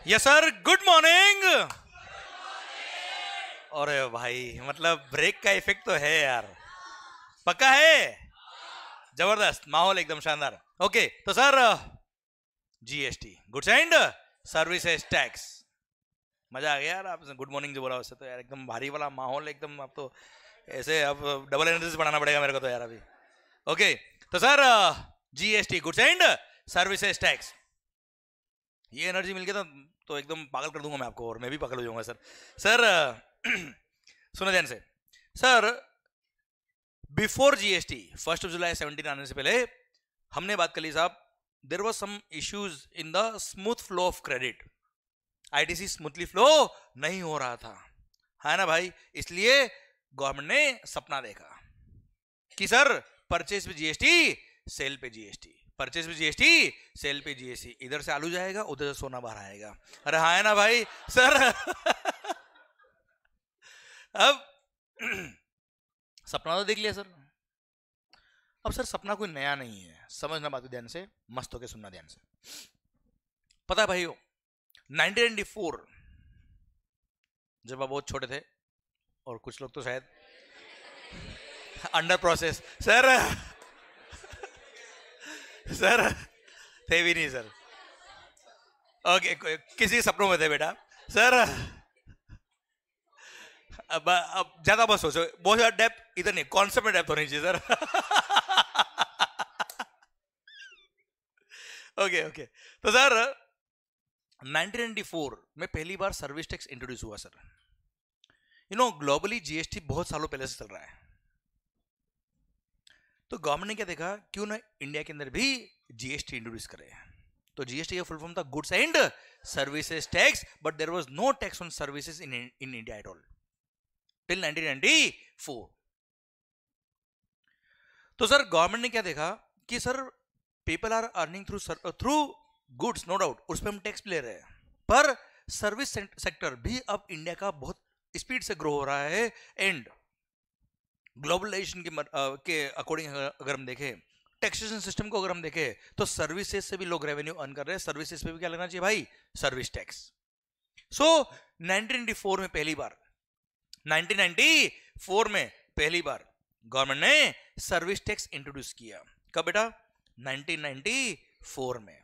Yes sir, good morning. अरे भाई, मतलब ब्रेक का इफेक्ट तो है यार, पक्का है। जबरदस्त माहौल, एकदम शानदार। ओके, तो sir GST, goods and services tax, मजा आ गया यार। आप गुड मॉर्निंग जो बोला उससे तो यार एकदम भारी वाला माहौल, एकदम। अब तो ऐसे अब डबल एनर्जी से बढ़ाना पड़ेगा मेरे को तो यार अभी। ओके, तो sir GST, goods and services tax, ये एनर्जी मिल गया तो एकदम पागल कर दूंगा मैं आपको, और मैं भी पागल हो जाऊंगा सर। सर सुनो ध्यान से सर, बिफोर जीएसटी 1 जुलाई 17 आने से पहले हमने बात कर ली साहब, there was some issues in the smooth flow of credit. ITC smoothly flow नहीं हो रहा था, है ना भाई। इसलिए गवर्नमेंट ने सपना देखा कि सर परचेज पे जीएसटी, सेल पे जीएसटी, परचेज पे जीएसटी, सेल पे जीएसटी, इधर से आलू जाएगा उधर से सोना बाहर आएगा। अरे हाँ है ना भाई सर। अब सपना तो देख लिया सर। अब सर सपना कोई नया नहीं है, समझना बात को ध्यान से, मस्त होके सुनना ध्यान से। पता है भाइयों, 1994 जब आप बहुत छोटे थे, और कुछ लोग तो शायद अंडर प्रोसेस, सर सर थे भी नहीं सर। ओके, किसी सपनों में थे बेटा सर। अब ज्यादा मत सोचो, बहुत ज्यादा डेप्थ इधर नहीं, कॉन्सेप्ट में डेप्थ होनी चाहिए सर। ओके ओके, तो सर 1994 में पहली बार सर्विस टैक्स इंट्रोड्यूस हुआ sir. You know globally GST बहुत सालों पहले से चल रहा है, तो गवर्नमेंट ने क्या देखा, क्यों ना इंडिया के अंदर भी जीएसटी इंट्रोड्यूस करे। तो जीएसटी का फुल फॉर्म था goods and services tax, but there was no tax on services in India at all till 1994। तो सर गवर्नमेंट ने क्या देखा कि sir people are earning through goods, no doubt, उस पर हम टैक्स ले रहे हैं, पर सर्विस सेक्टर भी अब इंडिया का बहुत स्पीड से ग्रो हो रहा है। एंड ग्लोबलाइजेशन के अकॉर्डिंग अगर हम देखें, टैक्सेशन सिस्टम को अगर हम देखें, तो सर्विसेज से भी लोग रेवेन्यू अर्न कर रहे हैं, सर्विसेज पे भी क्या लगना चाहिए भाई, सर्विस टैक्स। सो 1994 में पहली बार, 1994 में पहली बार गवर्नमेंट ने सर्विस टैक्स इंट्रोड्यूस किया। कब बेटा, 1994 में।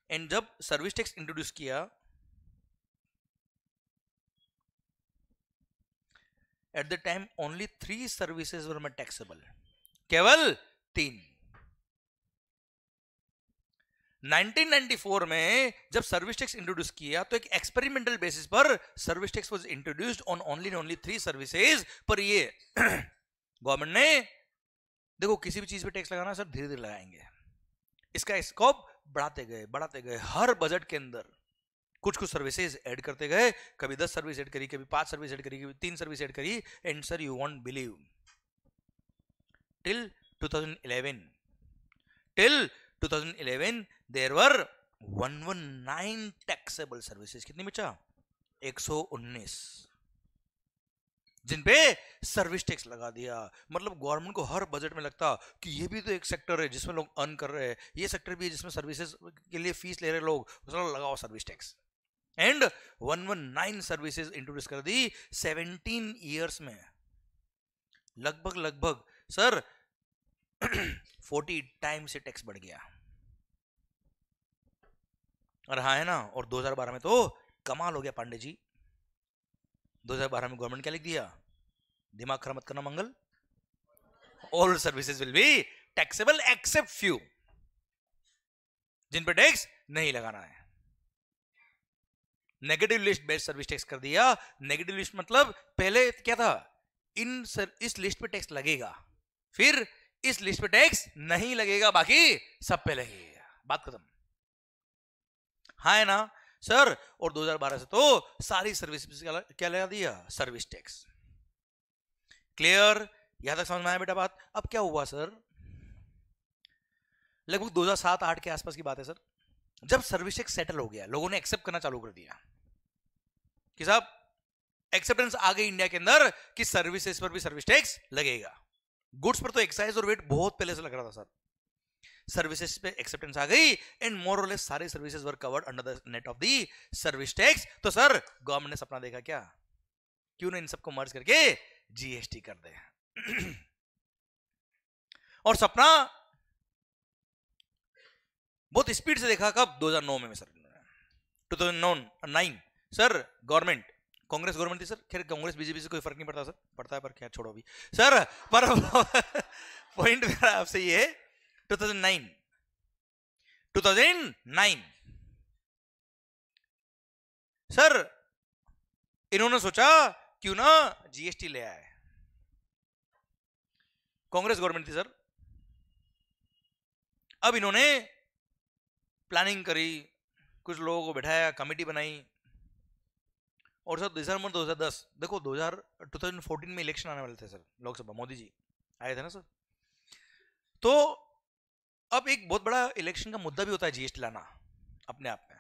एंड जब सर्विस टैक्स इंट्रोड्यूस किया, at the time only 3 services were made taxable, केवल 3। 1994 में जब सर्विस टैक्स इंट्रोड्यूस किया, तो एक एक्सपेरिमेंटल बेसिस पर service tax was introduced on only 3 services. पर ये गवर्नमेंट ने देखो, किसी भी चीज पे टैक्स लगाना सर धीरे धीरे लगाएंगे, इसका स्कोप बढ़ाते गए, हर बजट के अंदर कुछ कुछ सर्विसेज ऐड करते गए, कभी 10 सर्विस ऐड करी, कभी 5 सर्विस ऐड करी, कभी 3 सर्विस ऐड करी। And sir you won't believe, till 2011 there were 119 taxable services. कितनी बचा, 119, जिन पे सर्विस टैक्स लगा दिया। मतलब गवर्नमेंट को हर बजट में लगता कि ये भी तो एक सेक्टर है जिसमें लोग अर्न कर रहे हैं, ये सेक्टर भी है जिसमें सर्विसेज के लिए फीस ले रहे लोग, उसमें लगाओ service tax. And 119 services introduce कर दी 17 ईयर्स में। लगभग सर 40 टाइम से टैक्स बढ़ गया। और हाँ है ना, और 2012 में तो कमाल हो गया पांडे जी। 2012 में गवर्नमेंट क्या लिख दिया, दिमाग खराब मत करना Mangal, all services will be taxable except few, जिन पे टैक्स नहीं लगाना है। Negative list based service tax कर दिया। नेगेटिव लिस्ट मतलब पहले क्या था, इस लिस्ट पे टैक्स लगेगा, फिर इस लिस्ट पे टैक्स नहीं लगेगा, बाकी सब पे लगेगा, बात खत्म। हाँ है ना सर। और 2012 से तो सारी सर्विस क्या लगा दिया, सर्विस टैक्स। क्लियर, यहां तक समझ में आया बेटा बात। अब क्या हुआ सर, लगभग 2007-8 के आसपास की बात है सर, जब सर्विस टैक्स सेटल हो गया, लोगों ने एक्सेप्ट करना चालू कर दिया कि साहब एक्सेप्टेंस आ गई इंडिया के अंदर कि सर्विसेज पर भी सर्विस टैक्स लगेगा। गुड्स पर तो एक्साइज और वेट बहुत पहले से लग रहा था सर। सर्विसेज पे एक्सेप्टेंस आ गई एंड मोर और लेस सारे services were covered under the net of the service tax. तो सर गवर्नमेंट ने सपना देखा क्या, क्यों ना इन सबको मर्ज करके जीएसटी कर दे। और सपना बहुत स्पीड से देखा कब, 2009 में sir, 2009 sir government, Congress government थी सर, खैर कांग्रेस बीजेपी से कोई फर्क नहीं पड़ता सर, पड़ता है पर क्या छोड़ो अभी सर, पर पॉइंट मेरा आपसे ये 2009 सर इन्होंने सोचा क्यों ना जीएसटी ले आए, कांग्रेस गवर्नमेंट थी सर। अब इन्होंने प्लानिंग करी, कुछ लोगों को बैठाया, कमेटी बनाई, और सर दिसंबर 2010 देखो 2014 में इलेक्शन आने वाले थे सर, लोकसभा मोदी जी आए थे ना सर। तो अब एक बहुत बड़ा इलेक्शन का मुद्दा भी होता है जीएसटी लाना अपने आप में,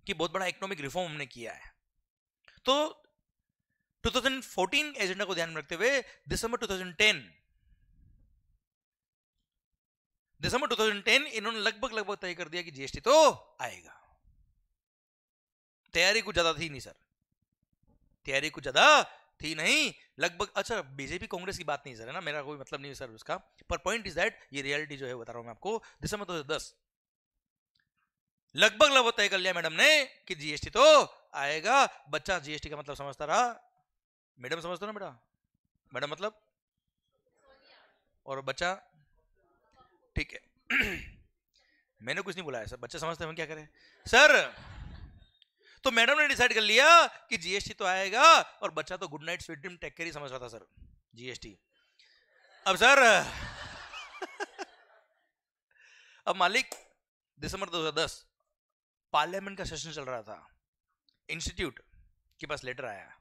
कि बहुत बड़ा इकोनॉमिक रिफॉर्म हमने किया है। तो 2014 एजेंडा को ध्यान में रखते हुए दिसंबर 2010 इन्होंने लगभग तय कर दिया कि जीएसटी तो आएगा। तैयारी कुछ ज्यादा थी नहीं सर, तैयारी कुछ ज्यादा थी नहीं, लगभग, अच्छा बीजेपी कांग्रेस की बात नहीं सर, है ना, मेरा कोई मतलब नहीं सर उसका, पर पॉइंट इज दैट ये रियलिटी जो है बता रहा हूं मैं आपको। दिसंबर 2010 लगभग तय कर लिया मैडम ने कि जीएसटी तो आएगा। बच्चा जीएसटी का मतलब समझता रहा, मैडम समझते ना बेटा, मैडम मतलब, और बच्चा ठीक है मैंने कुछ नहीं बुलाया सर, बच्चे समझते हैं क्या करें सर। तो मैडम ने डिसाइड कर लिया कि जीएसटी तो आएगा, और बच्चा तो good night sweet dream take care ही समझ रहा था सर जीएसटी। अब सर अब मालिक दिसंबर 2010 पार्लियामेंट का सेशन चल रहा था, इंस्टीट्यूट के पास लेटर आया,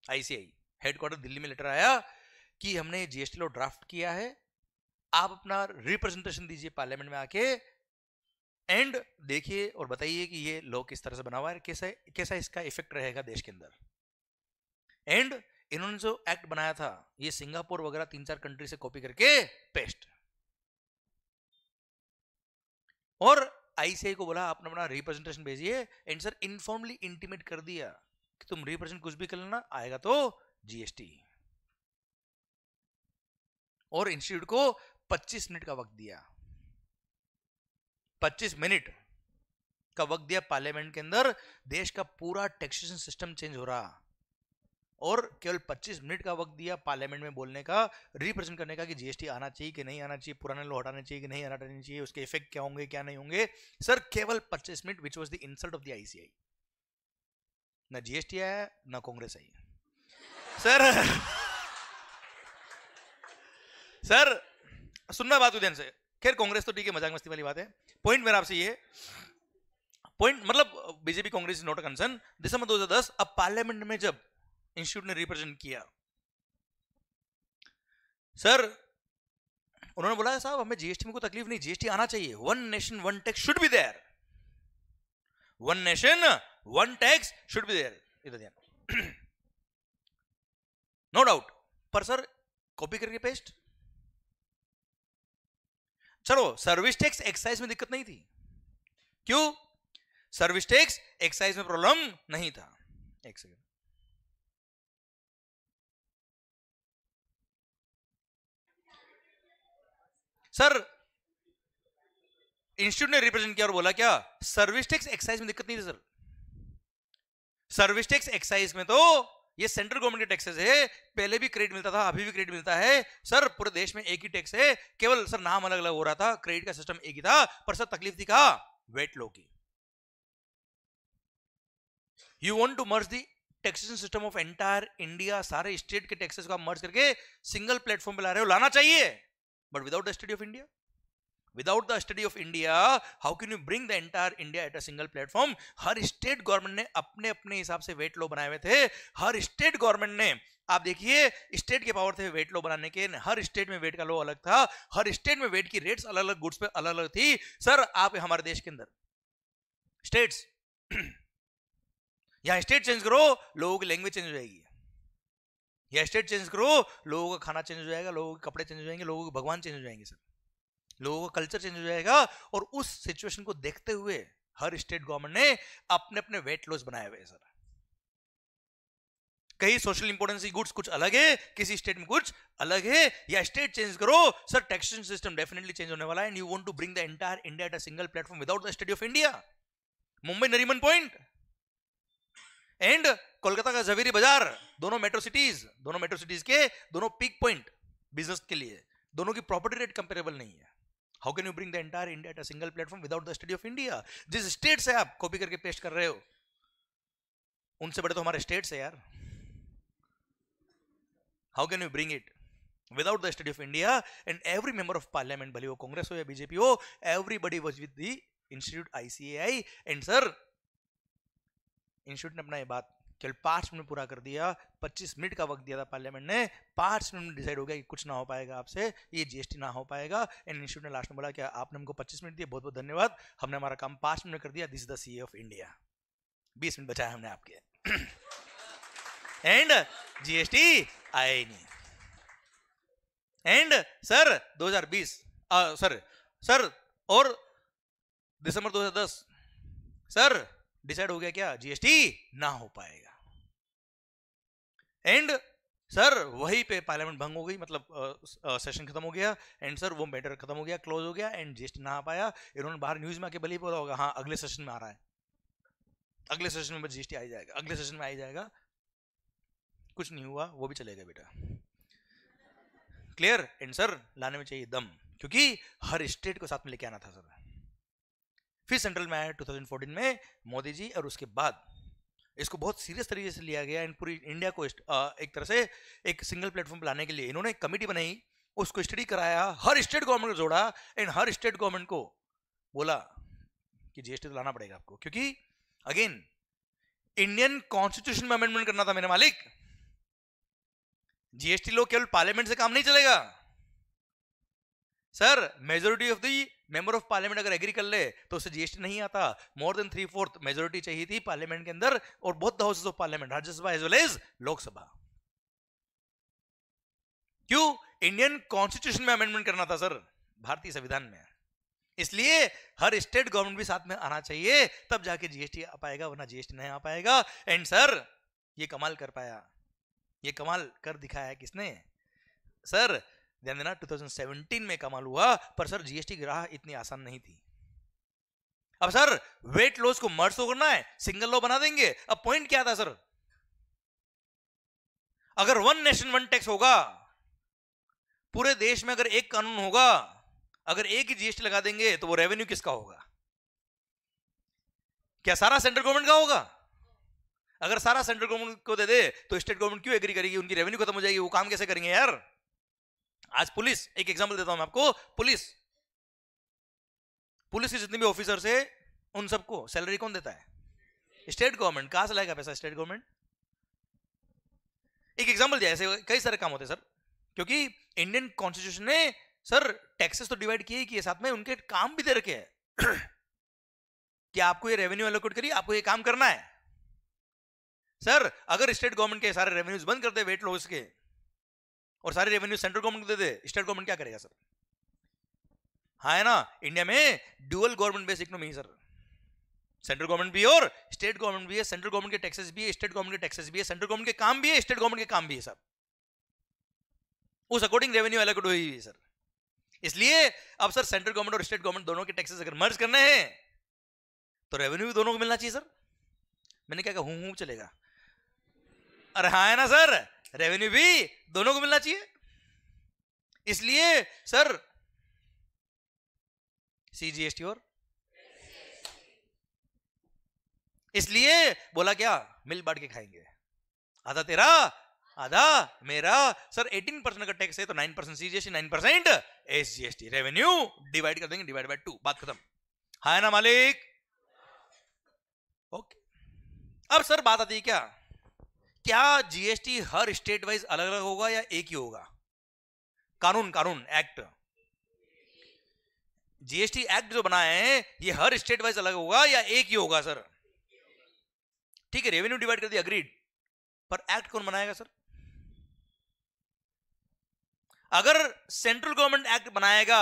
आईसीआई हेडक्वार्टर दिल्ली में लेटर आया कि हमने जीएसटी लॉ ड्राफ्ट किया है, आप अपना रिप्रेजेंटेशन दीजिए पार्लियामेंट में आके एंड देखिए और बताइए कि ये लॉ किस तरह से बना हुआ है, कैसा इसका इफेक्ट रहेगा देश के अंदर। एंड इन्होंने जो एक्ट बनाया था ये सिंगापुर वगैरह 3-4 कंट्री से कॉपी करके पेस्ट, और आईसीआई को बोला आप अपना रिप्रेजेंटेशन भेजिए, एंड सर इनफॉर्मली इंटीमेट कर दिया कि तुम रिप्रेजेंट कुछ भी कर लेना, आएगा तो जीएसटी। और इंस्टीट्यूट को 25 मिनट का वक्त दिया, 25 मिनट का वक्त दिया पार्लियामेंट के अंदर, देश का पूरा टैक्सेशन सिस्टम चेंज हो रहा, और केवल 25 मिनट का वक्त दिया पार्लियामेंट में बोलने का, रिप्रेजेंट करने का कि जीएसटी आना चाहिए कि नहीं आना चाहिए, पुराने लॉ हटाने चाहिए कि नहीं हटाने चाहिए, उसके इफेक्ट क्या होंगे क्या नहीं होंगे सर, केवल 25 minute, which was the insult of the ICI. ना जीएसटी आया ना कांग्रेस आई सर सर सुनना बात ध्यान से, खैर कांग्रेस तो ठीक है, मजाक मस्ती वाली बात है। पॉइंट मेरा आपसे ये पॉइंट, मतलब BJP Congress is not a concern. दिसंबर 2010 अब पार्लियामेंट में जब इंस्टीट्यूट ने रिप्रेजेंट किया सर, उन्होंने बोला साहब हमें जीएसटी में कोई तकलीफ नहीं, जीएसटी आना चाहिए, one nation one tax should be there, one nation one tax should be there, इधर ध्यान नो डाउट। पर सर कॉपी करके पेस्ट, चलो सर्विस टैक्स एक्साइज में दिक्कत नहीं थी, क्यों, सर्विस टैक्स एक्साइज में प्रॉब्लम नहीं था। एक सेकंड सर, इंस्टीट्यूट ने रिप्रेजेंट किया और बोला क्या, सर्विस टैक्स एक्साइज में दिक्कत नहीं थी सर, सर्विस टैक्स एक्साइज में तो ये सेंट्रल गवर्नमेंट के टैक्सेस है, पहले भी क्रेडिट मिलता था, अभी भी क्रेडिट मिलता है सर, पूरे देश में एक ही टैक्स है, केवल सर नाम अलग अलग हो रहा था, क्रेडिट का सिस्टम एक ही था, पर सर तकलीफ थी कहा, वेट लॉ की। You want to merge the taxation system of entire India, सारे स्टेट के टैक्सेस को आप मर्ज करके सिंगल प्लेटफॉर्म पे ला रहे हो, लाना चाहिए, but without the study of India, without the study of India how can you bring the entire India at a single platform. Her state government ने अपने अपने हिसाब से वेट लॉ बनाए हुए थे, हर स्टेट गवर्नमेंट ने, आप देखिए स्टेट के पावर थे वेट लॉ बनाने के, हर स्टेट में वेट का लॉ अलग था, हर स्टेट में वेट की रेट्स अलग अलग गुड्स पे अलग अलग थी सर। आप हमारे देश के अंदर स्टेट्स यहां स्टेट चेंज करो लोगों की लैंग्वेज चेंज हो जाएगी, या स्टेट चेंज करो लोगों का खाना चेंज हो जाएगा, लोगों के कपड़े चेंज हो जाएंगे, लोगों के भगवान चेंज हो जाएंगे सर। लोगों का कल्चर चेंज हो जाएगा, और उस सिचुएशन को देखते हुए हर स्टेट गवर्नमेंट ने अपने अपने वेट लॉस बनाए हुए हैं सर। कहीं सोशल इंपोर्टेंस गुड्स कुछ अलग है, किसी स्टेट में कुछ अलग है, या स्टेट चेंज करो sir, taxation system definitely change होने वाला है, and you want to bring the entire India at a single platform without the study of India. Mumbai Nariman point and Kolkata का जवेरी बाजार, दोनों मेट्रो सिटीज के दोनों पीक पॉइंट बिजनेस के लिए, दोनों की प्रॉपर्टी रेट कंपेरेबल नहीं है। How can you bring the entire India at a single platform without the study of India? जिस स्टेट से आप कॉपी करके पेस्ट कर रहे हो, उनसे बड़े तो हमारे स्टेट्स है यार। How can you bring it without the study of India? And every member of parliament, भले वो कांग्रेस हो या बीजेपी हो, everybody was with the institute ICAI, and sir institute ने अपना ये बात केवल 5 मिनट पूरा कर दिया। 25 मिनट का वक्त दिया था पार्लियामेंट ने, 5 मिनट में डिसाइड हो गया कि कुछ ना हो पाएगा आपसे, ये जीएसटी ना हो पाएगा। एंड इंस्टीट्यूट ने लास्ट में बोला कि आपने हमको 25 मिनट दिए, बहुत बहुत धन्यवाद, हमने हमारा काम 5 मिनट कर दिया, this is the CA of India. 20 minute बचाया हमने आपके। एंड जीएसटी आया ही नहीं। एंड सर 2020 सर और दिसंबर 2010 सर डिसाइड हो गया क्या, जीएसटी ना हो पाएगा। एंड सर वहीं पे पार्लियामेंट भंग हो गई, मतलब सेशन खत्म हो गया, एंड सर वो मैटर खत्म हो गया, क्लोज हो गया, एंड जीएसटी ना आ पाया। इन्होंने बाहर न्यूज में आके भले ही बोला होगा हाँ अगले सेशन में आ रहा है, अगले सेशन में जीएसटी आ जाएगा, अगले सेशन में आ जाएगा, कुछ नहीं हुआ, वो भी चलेगा बेटा। क्लियर? एंड सर लाने में चाहिए दम, क्योंकि हर स्टेट को साथ में लेके आना था सर। फिर सेंट्रल में आया 2014 में मोदी जी, और उसके बाद इसको बहुत सीरियस तरीके से लिया गया, एंड पूरी इंडिया को एक तरह से एक सिंगल प्लेटफॉर्म पर लाने के लिए इन्होंने एक कमेटी बनाई, उसको स्टडी कराया, हर स्टेट गवर्नमेंट को जोड़ा, एंड हर स्टेट गवर्नमेंट को बोला कि जीएसटी तो लाना पड़ेगा आपको, क्योंकि अगेन इंडियन कॉन्स्टिट्यूशन में अमेंडमेंट करना था मेरे मालिक। जीएसटी लो केवल पार्लियामेंट से काम नहीं चलेगा sir, majority of the member of parliament अगर एग्री कर ले तो उससे जीएसटी नहीं आता। मोर देन 3/4 मेजोरिटी चाहिए थी पार्लियामेंट के अंदर, और both the houses of parliament, Rajya Sabha as well as Lok Sabha. क्यों? इंडियन कॉन्स्टिट्यूशन में अमेंडमेंट करना था सर, भारतीय संविधान में, इसलिए हर स्टेट गवर्नमेंट भी साथ में आना चाहिए, तब जाके जीएसटी आ पाएगा, वरना जीएसटी नहीं आ पाएगा। एंड सर ये कमाल कर पाया, ये कमाल कर दिखाया किसने सर? ध्यान देना 2017 में कमाल हुआ, पर सर जीएसटी की राह इतनी आसान नहीं थी। अब सर वेट लॉस को मर्ज तो करना है, सिंगल लॉ बना देंगे। अब पॉइंट क्या था सर? अगर वन नेशन वन टैक्स होगा, पूरे देश में अगर एक कानून होगा, अगर एक ही जीएसटी लगा देंगे, तो वो रेवेन्यू किसका होगा? क्या सारा सेंट्रल गवर्नमेंट का होगा? अगर सारा सेंट्रल गवर्नमेंट को दे दे तो स्टेट गवर्नमेंट क्यों एग्री करेगी? उनकी रेवेन्यू खत्म हो जाएगी, वो काम कैसे करेंगे यार? आज पुलिस, एक एग्जांपल देता हूं मैं आपको, पुलिस के जितने भी ऑफिसर्स है उन सबको सैलरी कौन देता है? State government. कहां से लाएगा पैसा स्टेट गवर्नमेंट? एक एग्जांपल दिया, ऐसे कई सारे काम होते हैं सर, क्योंकि इंडियन कॉन्स्टिट्यूशन ने सर टैक्सेस तो डिवाइड किए ही किए, साथ में उनके काम भी दे रखे हैं कि आपको ये रेवेन्यू एलोकेट करिए, आपको ये काम करना है। सर अगर स्टेट गवर्नमेंट के सारे रेवेन्यूज बंद कर दे वेट लॉस के, और सारे रेवेन्यू सेंट्रल गवर्नमेंट को दे दे, स्टेट गवर्नमेंट क्या करेगा सर? हाँ है ना, इंडिया में ड्यूअल गवर्नमेंट बेस्ड इकोनॉमी है सर, सेंट्रल गवर्नमेंट भी और स्टेट गवर्नमेंट भी है, सेंट्रल गवर्नमेंट के टैक्सेस भी है, स्टेट गवर्नमेंट के टैक्सेस भी है, सेंट्रल गवर्नमेंट के काम भी है, स्टेट गवर्नमेंट के काम भी है सब, उस अकॉर्डिंग रेवेन्यू एलोकेट हुई है सर। इसलिए अब सर सेंट्रल गवर्नमेंट और स्टेट गवर्नमेंट दोनों के टैक्सेस अगर मर्ज करने हैं तो रेवेन्यू भी दोनों को मिलना चाहिए सर। मैंने क्या कहा, हूं चलेगा? अरे हाँ है ना सर, रेवेन्यू भी दोनों को मिलना चाहिए। इसलिए सर सीजीएसटी और इसलिए बोला क्या, मिल बांट के खाएंगे, आधा तेरा आधा मेरा। सर 18% का टैक्स है तो 9% सीजीएसटी, 9% एसजीएसटी, रेवेन्यू डिवाइड कर देंगे, डिवाइड बाय 2, बात खत्म। हाँ ना मालिक? ओके। अब सर बात आती है क्या जीएसटी हर स्टेट वाइज अलग अलग होगा या एक ही होगा? कानून एक्ट, जीएसटी एक्ट जो बनाए हैं ये हर स्टेट वाइज अलग होगा या एक ही होगा सर? ठीक है, रेवेन्यू डिवाइड कर दिया, अग्रीड, पर एक्ट कौन बनाएगा सर? अगर सेंट्रल गवर्नमेंट एक्ट बनाएगा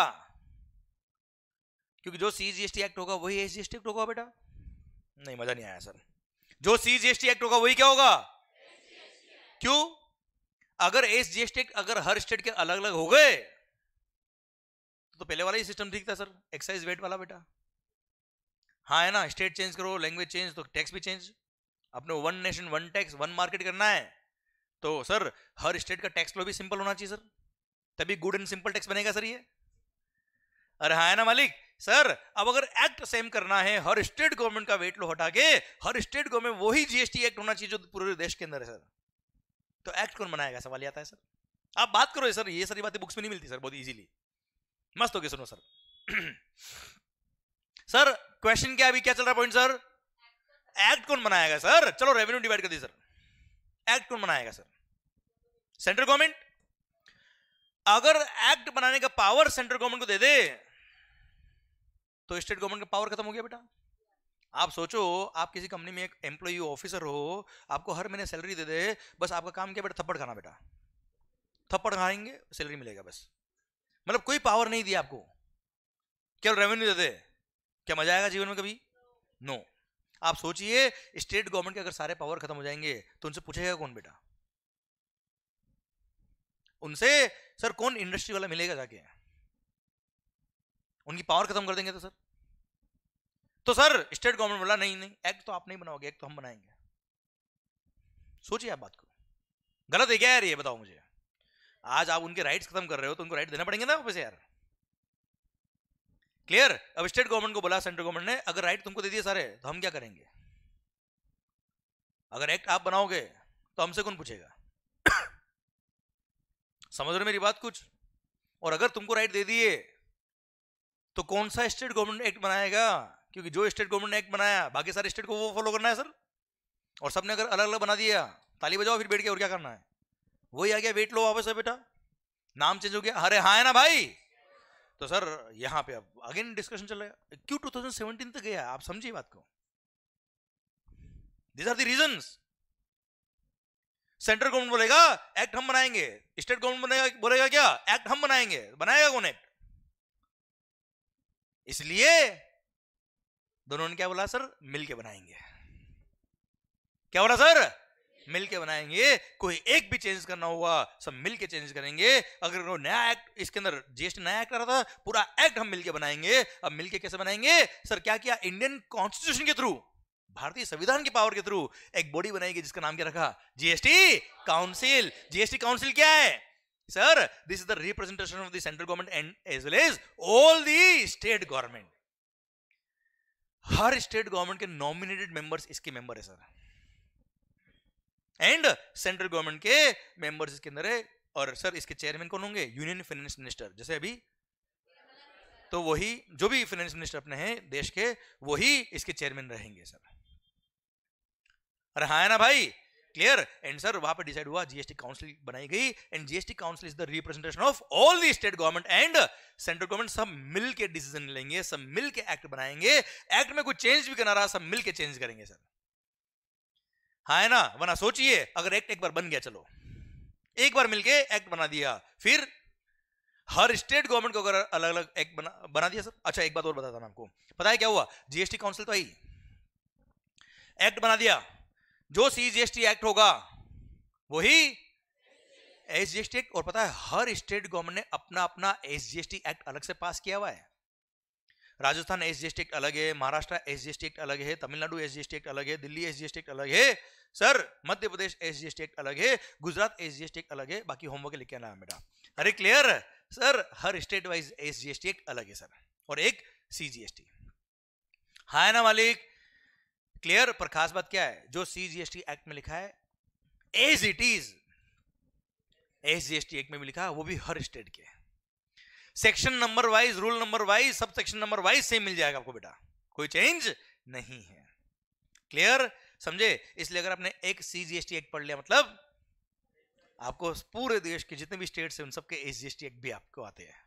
क्योंकि जो सीजीएसटी एक्ट होगा वही एसजीएसटी एक्ट होगा बेटा। नहीं, मजा नहीं आया सर। जो सीजीएसटी एक्ट होगा वही क्या होगा? क्यों? अगर एसजीएसटी एक्ट अगर हर स्टेट के अलग अलग हो गए तो पहले वाला ही सिस्टम ठीक था सर, एक्साइज वेट वाला बेटा। हाँ है ना, स्टेट चेंज करो, लैंग्वेज चेंज, तो टैक्स भी चेंज। अपने one nation one tax one market करना है तो सर हर स्टेट का टैक्स लो भी सिंपल होना चाहिए सर, तभी गुड एंड सिंपल टैक्स बनेगा सर ये। अरे हाँ है ना मालिक। सर अब अगर एक्ट सेम करना है, हर स्टेट गवर्नमेंट का वेट लो हटा के हर स्टेट गवर्नमेंट वही जीएसटी एक्ट होना चाहिए जो पूरे देश के अंदर है सर, तो एक्ट कौन बनाएगा? सवाल आता है सर। आप बात करो सर, ये सारी बातें बुक्स में नहीं मिलती सर, बहुत इजीली। मस्त हो गया, सुनो सर। सर क्वेश्चन क्या, अभी क्या चल रहा है पॉइंट सर? एक्ट कौन बनाएगा सर? चलो रेवेन्यू डिवाइड कर दी सर। एक्ट कौन बनाएगा सर? Central government. अगर एक्ट बनाने का पावर सेंट्रल गवर्नमेंट को दे दे तो स्टेट गवर्नमेंट का पावर खत्म हो गया बेटा। आप सोचो, आप किसी कंपनी में एक एम्प्लॉय ऑफिसर हो, आपको हर महीने सैलरी दे दे, बस आपका काम क्या बेटा? थप्पड़ खाना बेटा। थप्पड़ खाएंगे सैलरी मिलेगा बस, मतलब कोई पावर नहीं दिया आपको, केवल रेवेन्यू दे दे। क्या मजा आएगा जीवन में कभी? नो। आप सोचिए स्टेट गवर्नमेंट के अगर सारे पावर खत्म हो जाएंगे तो उनसे पूछेगा कौन बेटा? उनसे सर कौन इंडस्ट्री वाला मिलेगा जाके? उनकी पावर खत्म कर देंगे तो सर स्टेट गवर्नमेंट बोला नहीं नहीं, एक्ट तो आप नहीं बनाओगे, एक्ट तो हम बनाएंगे। सोचिए आप बात को, गलत है क्या यार ये? बताओ मुझे। आज आप उनके राइट्स खत्म कर रहे हो तो उनको राइट देना पड़ेंगे ना वापस यार। क्लियर? अब स्टेट गवर्नमेंट को बोला सेंट्रल गवर्नमेंट ने, अगर राइट तुमको दे दिए सारे तो हम क्या करेंगे? अगर एक्ट आप बनाओगे तो हमसे कौन पूछेगा? समझ रहे मेरी बात कुछ? और अगर तुमको राइट दे दिए तो कौन सा स्टेट गवर्नमेंट एक्ट बनाएगा? क्योंकि जो स्टेट गवर्नमेंट ने एक्ट बनाया बाकी सारे स्टेट को वो फॉलो करना है सर। और सबने अगर अलग अलग बना दिया, ताली बजाओ फिर बैठ के, और क्या करना है? वही आ गया वेट लो वापस है बेटा, नाम चेंज हो गया। अरे हाँ है ना भाई। तो सर यहां पे अब अगेन डिस्कशन चल रहा है, क्यों 2017 तक गया? आप समझिए बात को। These are the reasons। Central government बोलेगा एक्ट हम बनाएंगे, स्टेट गवर्नमेंट बोलेगा क्या? एक्ट हम बनाएंगे। बनाएगा कौन एक्ट? इसलिए दोनों ने क्या बोला सर? मिलके बनाएंगे। क्या बोला सर? मिलके बनाएंगे। कोई एक भी चेंज करना हुआ सब मिलके चेंज करेंगे। अगर वो नया एक्ट, इसके अंदर जीएसटी नया एक्ट आ रहा था, पूरा एक्ट हम मिलके बनाएंगे। अब मिलके कैसे बनाएंगे सर? क्या किया? इंडियन कॉन्स्टिट्यूशन के थ्रू, भारतीय संविधान की पावर के थ्रू एक बॉडी बनाएगी जिसका नाम क्या रखा? GST council. जीएसटी काउंसिल क्या है sir? This is the representation of the central government and as well as all the state government. हर स्टेट गवर्नमेंट के नॉमिनेटेड मेंबर्स इसके मेंबर है सर, एंड सेंट्रल गवर्नमेंट के मेंबर्स इसके अंदर है। और सर इसके चेयरमैन कौन होंगे? Union finance minister. जैसे अभी तो वही जो भी फाइनेंस मिनिस्टर अपने हैं देश के, वही इसके चेयरमैन रहेंगे सर। अरे हाँ है ना भाई। क्लियर? एंड सर वहां पर डिसाइड हुआ, जीएसटी काउंसिल बनाई गई, and GST council is the representation of all the state government and central government. सब मिल के डिसीजन लेंगे, सब मिल के एक्ट बनाएंगे। एक्ट में कुछ चेंज भी करना रहा सब मिल के चेंज करेंगे सर। हाँ है ना? वरना सोचिए अगर एक्ट एक बार बन गया, चलो एक बार मिलके एक्ट बना दिया, फिर हर स्टेट गवर्नमेंट को अगर अलग अलग एक्ट बना दिया सर। अच्छा एक बात और बताता हूं आपको, पता है क्या हुआ? जीएसटी काउंसिल तो आई, एक्ट बना दिया, जो सीजीएसटी एक्ट होगा वही एसजीएसटी एक्ट। और पता है हर स्टेट गवर्नमेंट ने अपना अपना एसजीएसटी एक्ट अलग से पास किया हुआ है। राजस्थान एसजीएसटी एक्ट अलग है, महाराष्ट्र एसजीएसटी एक्ट अलग है, तमिलनाडु एसजीएसटी एक्ट अलग है, दिल्ली एसजीएसटी एक्ट अलग है sir, Madhya Pradesh SGST act अलग है, गुजरात एसजीएसटी एक्ट अलग है। बाकी होमवर्क लिख के आना है बेटा। अरे क्लियर सर? हर स्टेट वाइज एसजीएसटी एक्ट अलग है सर, और एक सीजीएसटी। हाँ है ना मालिक? क्लियर? पर खास बात क्या है? जो सीजीएसटी एक्ट में लिखा है as it is SGST act में भी लिखा है, वो भी हर स्टेट के section number wise, rule number wise, sub section number wise same मिल जाएगा आपको बेटा, कोई चेंज नहीं है। क्लियर? समझे? इसलिए अगर आपने एक सीजीएसटी एक्ट पढ़ लिया मतलब आपको पूरे देश के जितने भी स्टेट्स हैं उन सबके एसजीएसटी एक्ट भी आपको आते हैं।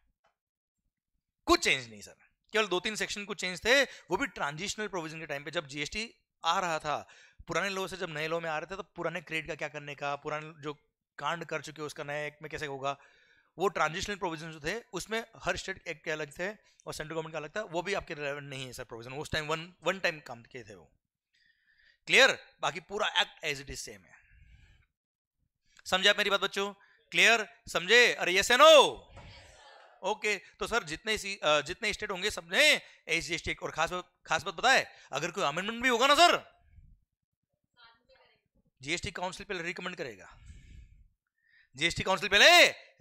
कुछ चेंज नहीं सर, केवल 2-3 सेक्शन कुछ चेंज थे, वो भी ट्रांजिशनल प्रोविजन के टाइम पे, जब जीएसटी आ रहा था। पुराने लॉ से जब नए लॉ में आ रहे थे तो पुराने क्रेडिट का क्या करने का, पुराने जो कांड कर चुके उसका नए एक्ट में कैसे होगा, वो ट्रांजिशनल प्रोविजन जो थे उसमें हर स्टेट एक्ट के अलग थे और सेंट्रल गवर्नमेंट का अलग था, वो भी आपके रिलेवेंट नहीं है सर प्रोविजन, उस टाइम वन टाइम काम किए थे वो। क्लियर? बाकी पूरा act as it is same है। समझे आप मेरी बात बच्चों? क्लियर? समझे? अरे यस है नो? ओके तो सर जितने स्टेट होंगे सबने एसजीएसटी और खास बात पता है, अगर कोई अमेंडमेंट भी होगा ना सर, जीएसटी काउंसिल पहले रिकमेंड करेगा, जीएसटी काउंसिल पहले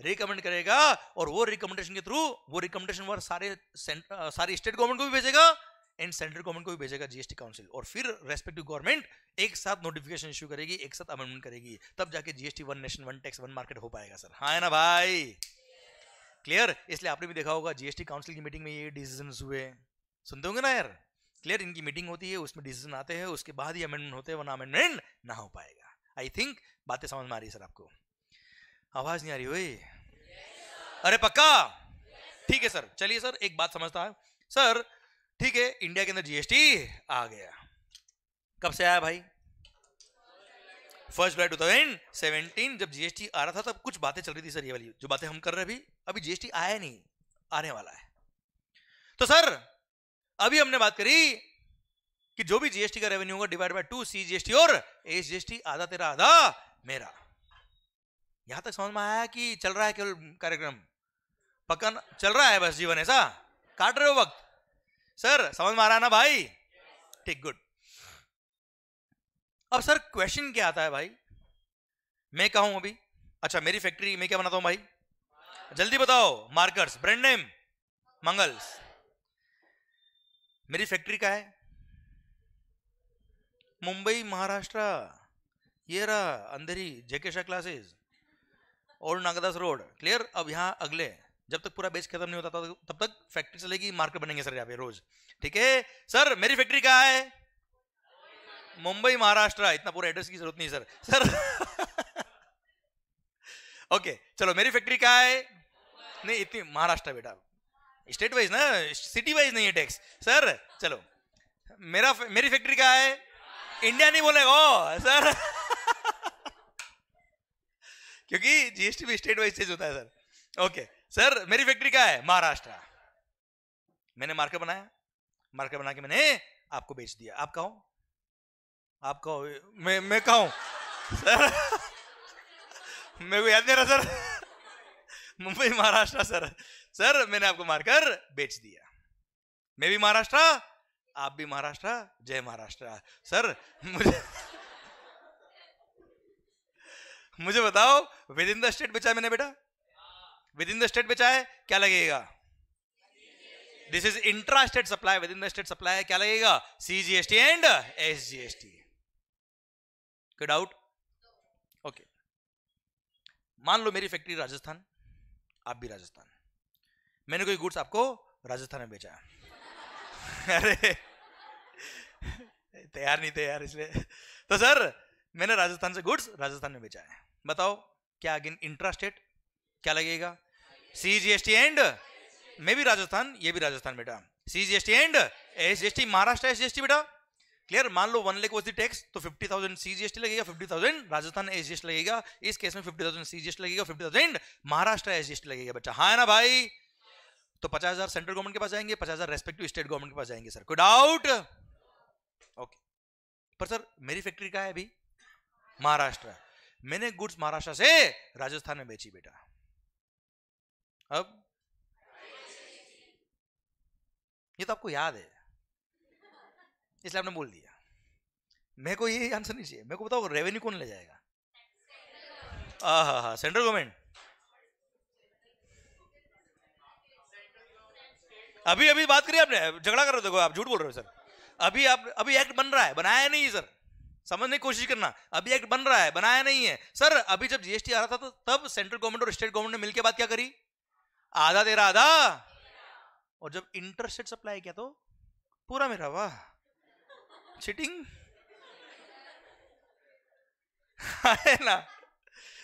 रिकमेंड करेगा और वो रिकमेंडेशन के थ्रू वो रिकमेंडेशन सारे स्टेट गवर्नमेंट को भी भेजेगा एंड सेंट्रल गवर्नमेंट को भी भेजेगा जीएसटी काउंसिल, और फिर रेस्पेक्टिव गवर्नमेंट एक साथ नोटिफिकेशन इश्यू करेगी, एक साथ अमेंडमेंट करेगी, तब जाके GST one nation one tax one market हो पाएगा सर। हाँ है ना भाई? क्लियर? इसलिए आपने भी देखा होगा जीएसटी काउंसिल की मीटिंग में ये डिसीजंस हुए, सुनते होंगे ना यार? क्लियर? इनकी मीटिंग होती है, उसमें डिसीजन आते हैं, उसके बाद ही अमेंडमेंट होते हैं, वरना अमेंडमेंट ना हो पाएगा। आई थिंक बातें समझ में आ रही है सर आपको? आवाज नहीं आ रही हुई? अरे पक्का? ठीक है सर। चलिए सर एक बात समझता है सर, ठीक है इंडिया के अंदर जीएसटी आ गया, कब से आया भाई? 1 जुलाई 2017 जब जीएसटी आ रहा था तब कुछ बातें चल रही थी सर, ये वाली जो बातें हम कर रहे हैं अभी जीएसटी आया नहीं, आने वाला है। तो सर अभी हमने बात करी कि जो भी जीएसटी का रेवेन्यू होगा डिवाइड बाय 2 सीजीएसटी और एसजीएसटी, आधा तेरा आधा मेरा। यहां तक समझ में आया कि चल रहा है केवल कार्यक्रम? पक्का चल रहा है बस जीवन ऐसा काट रहे हो वक्त? सर समझ में आ रहा है ना भाई? ठीक, गुड। अब सर क्वेश्चन क्या आता है भाई, मैं कहूं अभी, अच्छा मेरी फैक्ट्री में क्या बनाता हूं भाई? जल्दी बताओ। Markers, brand name Mangals. मेरी फैक्ट्री का है मुंबई महाराष्ट्र, ये रहा Andheri J K Shah classes, old Nagdas road. Clear? अब यहां अगले जब तक पूरा बेच खत्म नहीं होता तब तक फैक्ट्री चलेगी, मार्केट बनेंगे सर यहाँ पे रोज। ठीक है सर? मेरी फैक्ट्री कहाँ है? मुंबई महाराष्ट्र। इतना पूरा एड्रेस की जरूरत नहीं सर। सर ओके चलो, मेरी फैक्ट्री कहाँ है? नहीं इतनी महाराष्ट्र बेटा, स्टेट वाइज ना, सिटी वाइज नहीं है टैक्स सर। चलो मेरी फैक्ट्री कहाँ है? इंडिया नहीं बोलेगा सर क्योंकि जीएसटी भी स्टेट वाइज चेंज होता है सर। ओके सर मेरी फैक्ट्री कहाँ है? महाराष्ट्र। मैंने मार्केट बनाया, मार्केट बना के मैंने आपको बेच दिया। आप कहो, आप कहो, मैं कहूं सर मेरे को याद नहीं रहा sir Mumbai Maharashtra sir. Sir मैंने आपको मारकर बेच दिया, मैं भी महाराष्ट्र, आप भी महाराष्ट्र, जय महाराष्ट्र। सर मुझे बताओ विद इन द स्टेट बेचा है मैंने बेटा? विद इन द स्टेट बेचा है, क्या लगेगा? This is intra state supply, with in the state supply, क्या लगेगा? CGST and SGST. कोई डाउट? ओके मान लो मेरी फैक्ट्री राजस्थान, आप भी राजस्थान, मैंने कोई गुड्स आपको राजस्थान में बेचा अरे तैयार नहीं थे यार इसलिए। तो सर मैंने राजस्थान से गुड्स राजस्थान में बेचा है, बताओ क्या अगेन इंट्रा स्टेट क्या लगेगा? सीजीएसटी एंड, मैं भी राजस्थान, ये भी राजस्थान बेटा, CGST and SGST, Maharashtra SGST बेटा। क्लियर? मान लो 1 लाख वाज द टैक्स, तो 50,000 सीजीएसटी लगेगा, 50,000 राजस्थान एसजीएसटी लगेगा। इस केस में 50,000 सीजीएसटी लगेगा, 50,000 महाराष्ट्र एसजीएसटी लगेगा बच्चा। हाँ है ना भाई? तो 50,000 सेंट्रल गवर्नमेंट के पास जाएंगे, 50,000 रेस्पेक्टिव स्टेट गवर्नमेंट के पास जाएंगे सर। कोई डाउट? ओके पर सर मेरी फैक्ट्री का है अभी महाराष्ट्र, मैंने गुड्स महाराष्ट्र से राजस्थान में बेची बेटा। अब ये तो आपको याद है इसलिए आपने बोल दिया, मेरे को ये आंसर नहीं चाहिए। मेरे को बताओ रेवेन्यू कौन ले जाएगा? हाँ सेंट्रल गवर्नमेंट। अभी अभी बात करिए आपने, झगड़ा कर रहे हो, देखो आप झूठ बोल रहे हो सर। अभी एक्ट बन रहा है, बनाया नहीं है सर, समझने की कोशिश करना। अभी एक्ट बन रहा है, बनाया नहीं है सर। अभी जब जीएसटी आ रहा था तो तब सेंट्रल गवर्नमेंट और स्टेट गवर्नमेंट ने मिलकर बात क्या करी? आधा तेरा आधा, और जब इंटरस्टेट सप्लाई किया तो पूरा मेरा। वाह चीटिंग है ना?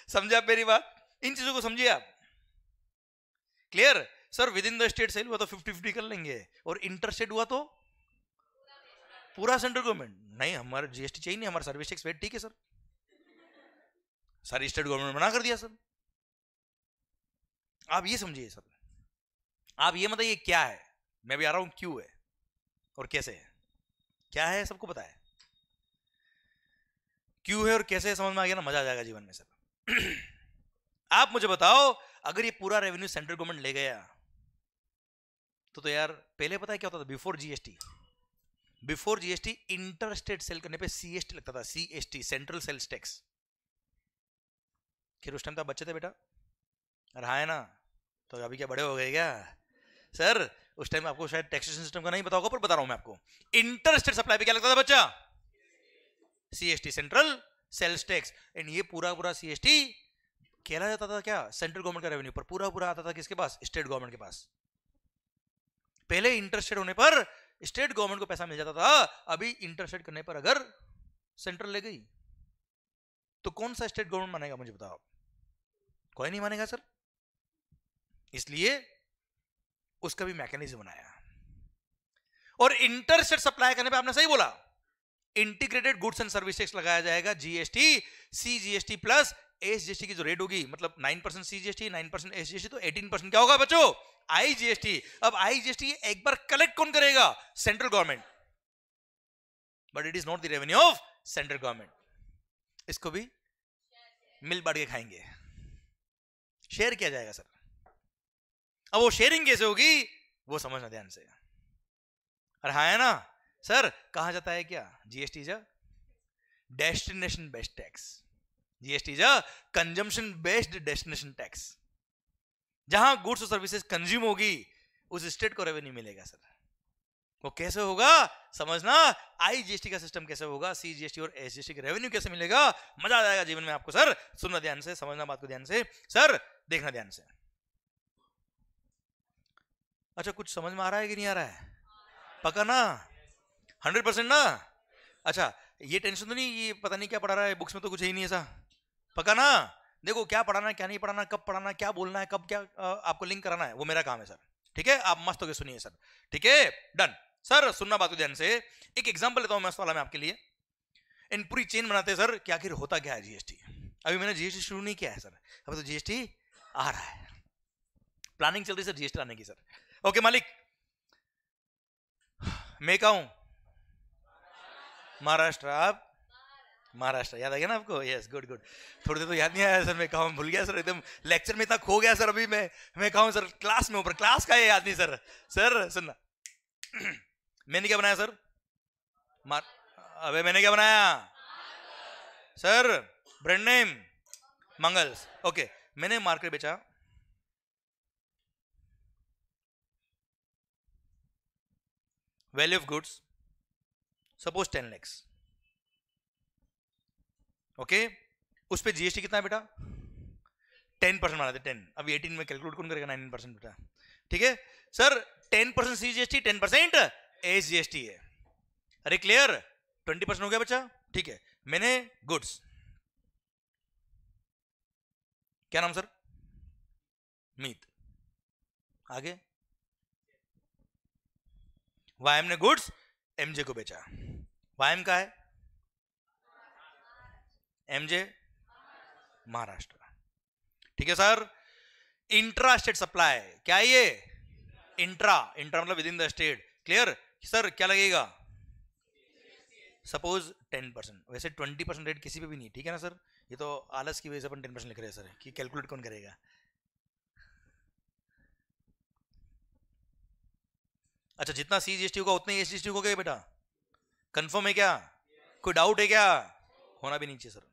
समझे आप मेरी बात? इन चीजों को समझिए आप। Clear? Sir within the state sale हुआ तो 50-50 कर लेंगे, और इंटरस्टेट हुआ तो पूरा सेंट्रल गवर्नमेंट। नहीं हमारा जीएसटी चाहिए नहीं, हमारा सर्विस टैक्स वेट ठीक है सर, सारी स्टेट गवर्नमेंट मना कर दिया सर। आप ये समझिए सर, आप ये बताइए क्या है, मैं भी आ रहा हूं क्यों है और कैसे है। क्या है सबको पता है, क्यों है और कैसे है समझ में आ गया ना, मजा आ जाएगा जीवन में सर। आप मुझे बताओ, अगर ये पूरा रेवेन्यू सेंट्रल गवर्नमेंट ले गया तो यार पहले पता है क्या होता था, before GST inter state sale करने पे सीएसटी लगता था, सीएसटी सेंट्रल सेल्स टैक्स। फिर उस टाइम तो आप बच्चे थे बेटा, और हाँ है ना, तो अभी क्या बड़े हो गए क्या सर? उस टाइम आपको शायद टैक्सेशन सिस्टम का नहीं पता होगा, पर बता रहा हूं मैं आपको, इंटर स्टेट सप्लाई पे क्या लगता था बच्चा, CST central sales tax. And ये पूरा पूरा सीएसटी खेला जाता था क्या, सेंट्रल गवर्नमेंट का रेवेन्यू पर पूरा पूरा आता था किसके पास, स्टेट गवर्नमेंट के पास। पहले इंटरस्टेट होने पर स्टेट गवर्नमेंट को पैसा मिल जाता था, अभी इंटरस्टेट करने पर अगर सेंट्रल ले गई तो कौन सा स्टेट गवर्नमेंट मानेगा, मुझे बताओ? कोई नहीं मानेगा सर। इसलिए उसका भी मैकेनिज्म बनाया, और इंटरस्टेट सप्लाई करने पे आपने सही बोला, integrated goods and service tax लगाया जाएगा, जीएसटी, सीजीएसटी प्लस एसजीएसटी की जो रेट होगी, मतलब 9% सीजीएसटी 9% एसजीएसटी, तो 18% क्या होगा बच्चों, आईजीएसटी। अब आईजीएसटी एक बार कलेक्ट कौन करेगा, central government, but it is not the revenue of central government. इसको भी मिल बांट के खाएंगे, शेयर किया जाएगा सर। अब वो शेयरिंग कैसे होगी वो समझना ध्यान से। अरे हाँ है ना सर, कहा जाता है क्या, GST is a destination based tax, GST is a consumption based destination tax. जहां गुड्स और सर्विसेज कंज्यूम होगी उस स्टेट को रेवेन्यू मिलेगा सर। वो कैसे होगा समझना, आईजीएसटी का सिस्टम कैसे होगा, सीजीएसटी और एसजीएसटी का रेवेन्यू कैसे मिलेगा, मजा आ जाएगा जीवन में आपको सर। सुनना ध्यान से, समझना बात को ध्यान से सर, देखना ध्यान से। अच्छा कुछ समझ में आ रहा है कि नहीं आ रहा है, पक्का ना, 100% ना? अच्छा ये टेंशन तो नहीं, ये पता नहीं क्या पढ़ा रहा है, बुक्स में तो कुछ ही नहीं ऐसा, पक्का ना? देखो क्या पढ़ाना है क्या नहीं पढ़ाना, कब पढ़ाना है, क्या बोलना है, कब क्या आपको लिंक कराना है, वो मेरा काम है सर। ठीक है, आप मस्त होकर सुनिए सर। ठीक है, डन सर। सुनना बात को ध्यान से, एक एग्जांपल लेता हूं मस्त वाला मैं आपके लिए। इन पूरी चेन बनाते हैं सर कि आखिर होता क्या है जीएसटी। अभी मैंने जीएसटी शुरू नहीं किया है सर, अभी तो जीएसटी आ रहा है, प्लानिंग चल रही है सर जीएसटी आने की सर। ओके मालिक, मैं कहा हूं महाराष्ट्र, आप महाराष्ट्र, याद आ गया ना आपको? Yes, good good. थोड़ी देर तो याद नहीं आया सर, मैं कहूँ भूल गया सर, एकदम लेक्चर में इतना खो गया सर। अभी मैं कहूँ सर क्लास में, ऊपर क्लास का याद नहीं सर। सर सुनना, मैंने क्या बनाया सर, अबे मैंने क्या बनाया sir, brand name Mangal's. Okay, मैंने मार्केट बेचा value of goods suppose 10 lakhs। Okay, उस पे जीएसटी कितना है बेटा, 10% माना थे, 10। अभी 18 में कैलकुलेट कौन करेगा, 19% बेटा। ठीक है सर, 10% सीजीएसटी 10% एसजीएसटी है। अरे क्लियर, 20% हो गया बच्चा। ठीक है, मैंने गुड्स, क्या नाम सर, मीत, आगे वाईएम ने गुड्स एमजे को बेचा। वाईएम का है, एमजे महाराष्ट्र। ठीक है सर, इंट्रा स्टेट सप्लाई, क्या है ये, इंट्रा, मतलब with in the state. Clear sir, क्या लगेगा, सपोज 10%, वैसे 20% रेट किसी पे भी नहीं, ठीक है ना सर? ये तो आलस की वजह से अपन 10% लिख रहे हैं सर, कि कैलकुलेट कौन करेगा। अच्छा, जितना सीजीएसटी होगा उतना ही एसजीएसटी होगा क्या बेटा, कंफर्म है क्या, कोई डाउट है क्या? होना भी नहीं चाहिए सर।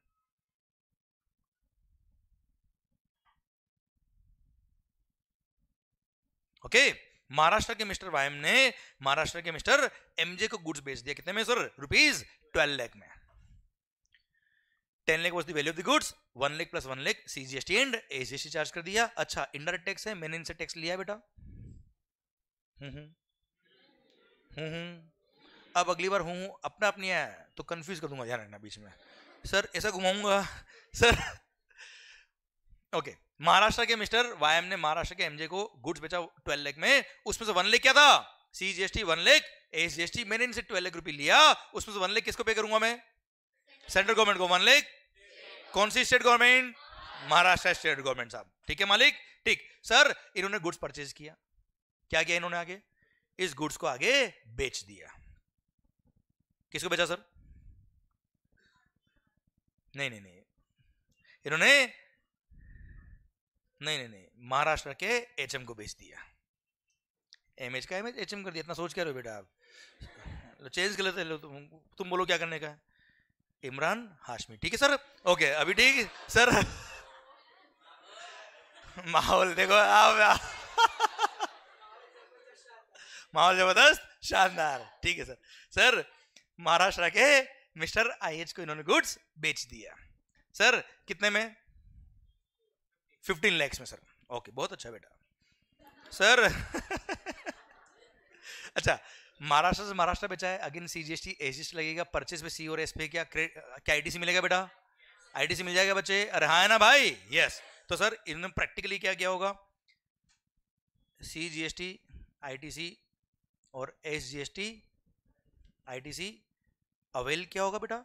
ओके, महाराष्ट्र के मिस्टर वाईएम ने महाराष्ट्र के मिस्टर एमजे को गुड्स बेच दिया, कितने में सर, रुपीज 12 लाख में। 10 lakh was the value of the goods, 1 lakh plus 1 lakh CGST and SGST charge कर दिया। अच्छा, इनडायरेक्ट टैक्स है, मैंने इनसे टैक्स लिया बेटा। अब अगली बार हूं अपना अपनी है तो कंफ्यूज कर दूंगा, ध्यान रखना बीच में सर, ऐसा घुमाऊंगा सर। ओके, महाराष्ट्र के मिस्टर वाईएम ने महाराष्ट्र के एमजे को गुड्स बेचा 12 लाख में, उसमें से 1 लाख क्या था, सीजीएसटी, 1 लाख एसजीएसटी। मैंने इनसे 12 लाख रुपए लिया, उसमें से 1 लाख किसको पे करूंगा मैं, सेंट्रल गवर्नमेंट को। 1 लाख कौन सी state government, Maharashtra state government साहब। ठीक है मालिक, ठीक। सर इन्होंने गुड्स परचेज किया, क्या किया इन्होंने, आगे इस गुड्स को आगे बेच दिया। किसको बेचा सर? नहीं नहीं नहीं, इन्होंने नहीं महाराष्ट्र के एचएम को बेच दिया। एमएच का एमएच, एचएम कर दिया, इतना सोच क्या रहे हो बेटा आप, चेंज कर लेते, तुम बोलो क्या करने का है। इमरान हाशमी, ठीक है सर, ओके अभी ठीक सर। माहौल देखो आप माहौल जबरदस्त, शानदार, ठीक है सर। सर महाराष्ट्र के मिस्टर आईएच को इन्होंने गुड्स बेच दिया सर, कितने में? 15 लाख में सर, ओके बहुत अच्छा बेटा सर। अच्छा, महाराष्ट्र से महाराष्ट्र बेचा है, अगेन सीजीएसटी एसजीएसटी लगेगा, परचेज पे सी और एस पे क्या आईटीसी मिलेगा बेटा? आईटीसी मिल जाएगा बच्चे, अरे हाँ है ना भाई, यस। तो सर इन्होंने प्रैक्टिकली क्या किया होगा, सीजीएसटी आईटीसी और एसजीएसटी आईटीसी अवेल किया होगा बेटा?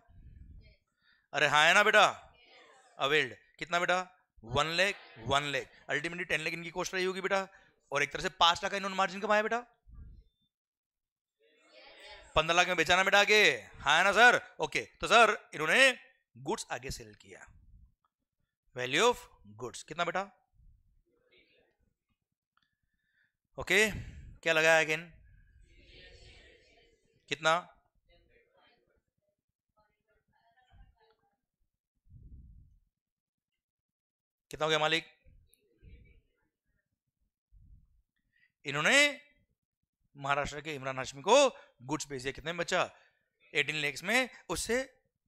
अरे हाँ है ना बेटा, अवेल्ड कितना बेटा? 1 लाख, अल्टीमेटली 10 लाख इनकी कॉस्ट रही होगी बेटा, और एक तरह से 5 लाख का इन्होंने मार्जिन कमाया बेटा, 15 लाख में बेचाना बेटा आगे, हाँ है ना सर, ओके। तो सर इन्होंने गुड्स आगे सेल किया, वैल्यू ऑफ गुड्स कितना बेटा? ओके, क्या लगाया अगेन, कितना? कितना हो गया मालिक? इन्होंने महाराष्ट्र के इमरान हाशमी को गुड्स बेच दिया, कितने में बचा? 18 लाख में, उससे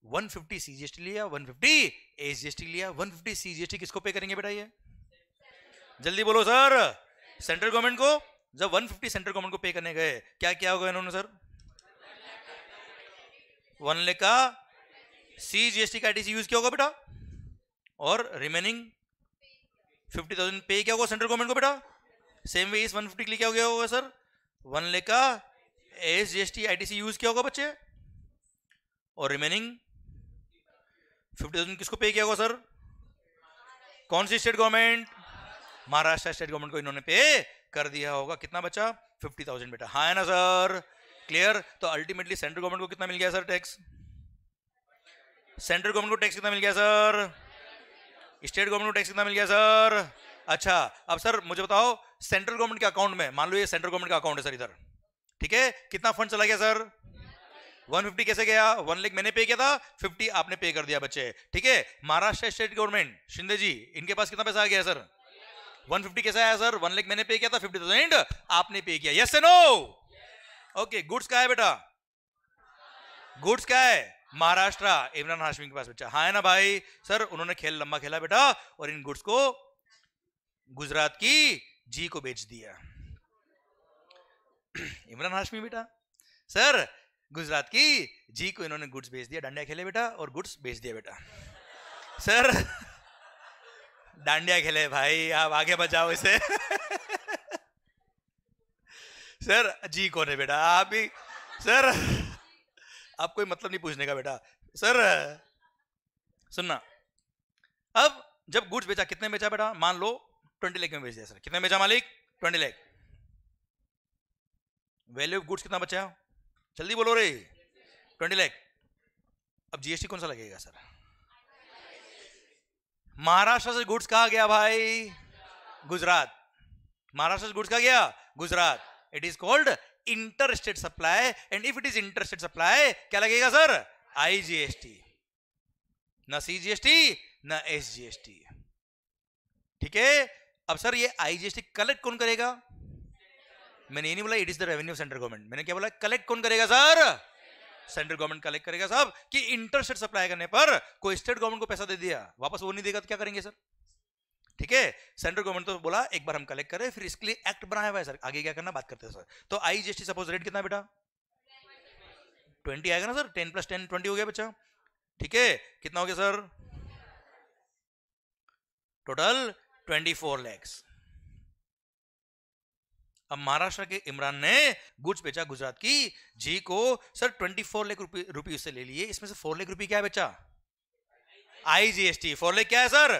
150 सीजीएसटी लिया, 150 एसजीएसटी लिया। 150 सीजीएसटी किसको पे करेंगे बेटा? ये जल्दी बोलो सर, सेंट्रल गवर्नमेंट को। जब 150 सेंट्रल गवर्नमेंट को पे करने गए, क्या क्या होगा इन्होंने सर? 1 लाख का सीजीएसटी का आईटीसी यूज किया होगा बेटा, और रिमेनिंग 50,000 पे क्या होगा सेंट्रल गवर्नमेंट को बेटा? सेम वे इस 150 के लिए क्या हो गया होगा सर? 1 लाख का एसजीएसटी आईटीसी यूज किया होगा बच्चे, और रिमेनिंग 50,000 किसको पे किया होगा सर? कौन सी state government? Maharashtra state government को इन्होंने पे कर दिया होगा। कितना बचा? 50,000 बेटा, हाँ है ना सर, क्लियर। तो अल्टीमेटली सेंट्रल गवर्नमेंट को कितना मिल गया सर टैक्स? सेंट्रल गवर्नमेंट को टैक्स कितना मिल गया सर? स्टेट गवर्नमेंट को टैक्स कितना मिल गया सर? अच्छा, अब सर मुझे बताओ, सेंट्रल गवर्नमेंट के अकाउंट में, मान लो ये सेंट्रल गवर्नमेंट का अकाउंट है सर इधर, ठीक है, कितना फंड चला गया सर? 150 कैसे गया? 1 लाख मैंने पे किया था, 50 आपने पे कर दिया बच्चे, ठीक है। महाराष्ट्र स्टेट गवर्नमेंट, शिंदे जी, इनके पास कितना पैसा आ गया सर? 150 कैसे आया सर? 1 लाख मैंने पे किया था, 50,000 आपने पे किया, यस से नो? ओके, गुड्स क्या है बेटा? गुड्स क्या है? महाराष्ट्र इमरान हाशमी के पास बच्चा, हाँ है ना भाई सर। उन्होंने खेल लंबा खेला बेटा, और इन गुड्स को गुजरात की जी को बेच दिया। इमरान हाशमी बेटा, सर गुजरात की जी को इन्होंने गुड्स बेच दिया, डांडिया खेले बेटा और गुड्स बेच दिया बेटा। सर डांडिया खेले भाई, आप आगे बचाओ इसे। सर जी कौन है बेटा? आप भी सर, आप कोई मतलब नहीं पूछने का बेटा। सर सुनना, अब जब गुड्स बेचा, कितने बेचा बेटा? मान लो 20 लाख में बेच दिया सर, कितने बेचा मालिक? 20 लाख। वैल्यू ऑफ गुड्स कितना बचा? जल्दी बोलो रे, 20 लाख। अब जीएसटी कौन सा लगेगा सर? महाराष्ट्र से गुड्स कहा गया भाई? गुजरात। महाराष्ट्र से गुड्स कहा गया? Gujarat. It is called inter state supply, and if it is inter state supply क्या लगेगा सर? आईजीएसटी, ना सीजीएसटी ना एसजीएसटी, ठीक है। अब सर ये आईजीएसटी कलेक्ट कौन करेगा? मैंने ये नहीं बोला it is the revenue central government, मैंने क्या बोला? कलेक्ट कौन करेगा सर? सेंट्रल गवर्नमेंट कलेक्ट करेगा साहब। कि इंटर स्टेट सप्लाई करने पर कोई स्टेट गवर्नमेंट को पैसा दे दिया, वापस वो नहीं देगा तो क्या करेंगे सर? ठीक है, सेंट्रल गवर्नमेंट तो बोला एक बार हम कलेक्ट करें, फिर इसके लिए एक्ट बनाया हुआ है सर, आगे क्या करना बात करते हैं सर। तो आईजीएसटी सपोज रेट कितना बेटा? 20 आएगा ना सर, 10 + 10 20 हो गया बच्चा, ठीक है। कितना हो गया सर? टोटल 24 लाख। अब महाराष्ट्र के इमरान ने गुड्स बेचा गुजरात की जी को सर, 24 लाख रुपए उससे ले लिए, इसमें से 4 लाख रुपए क्या है बच्चा? आईजीएसटी। 4 लाख क्या है सर?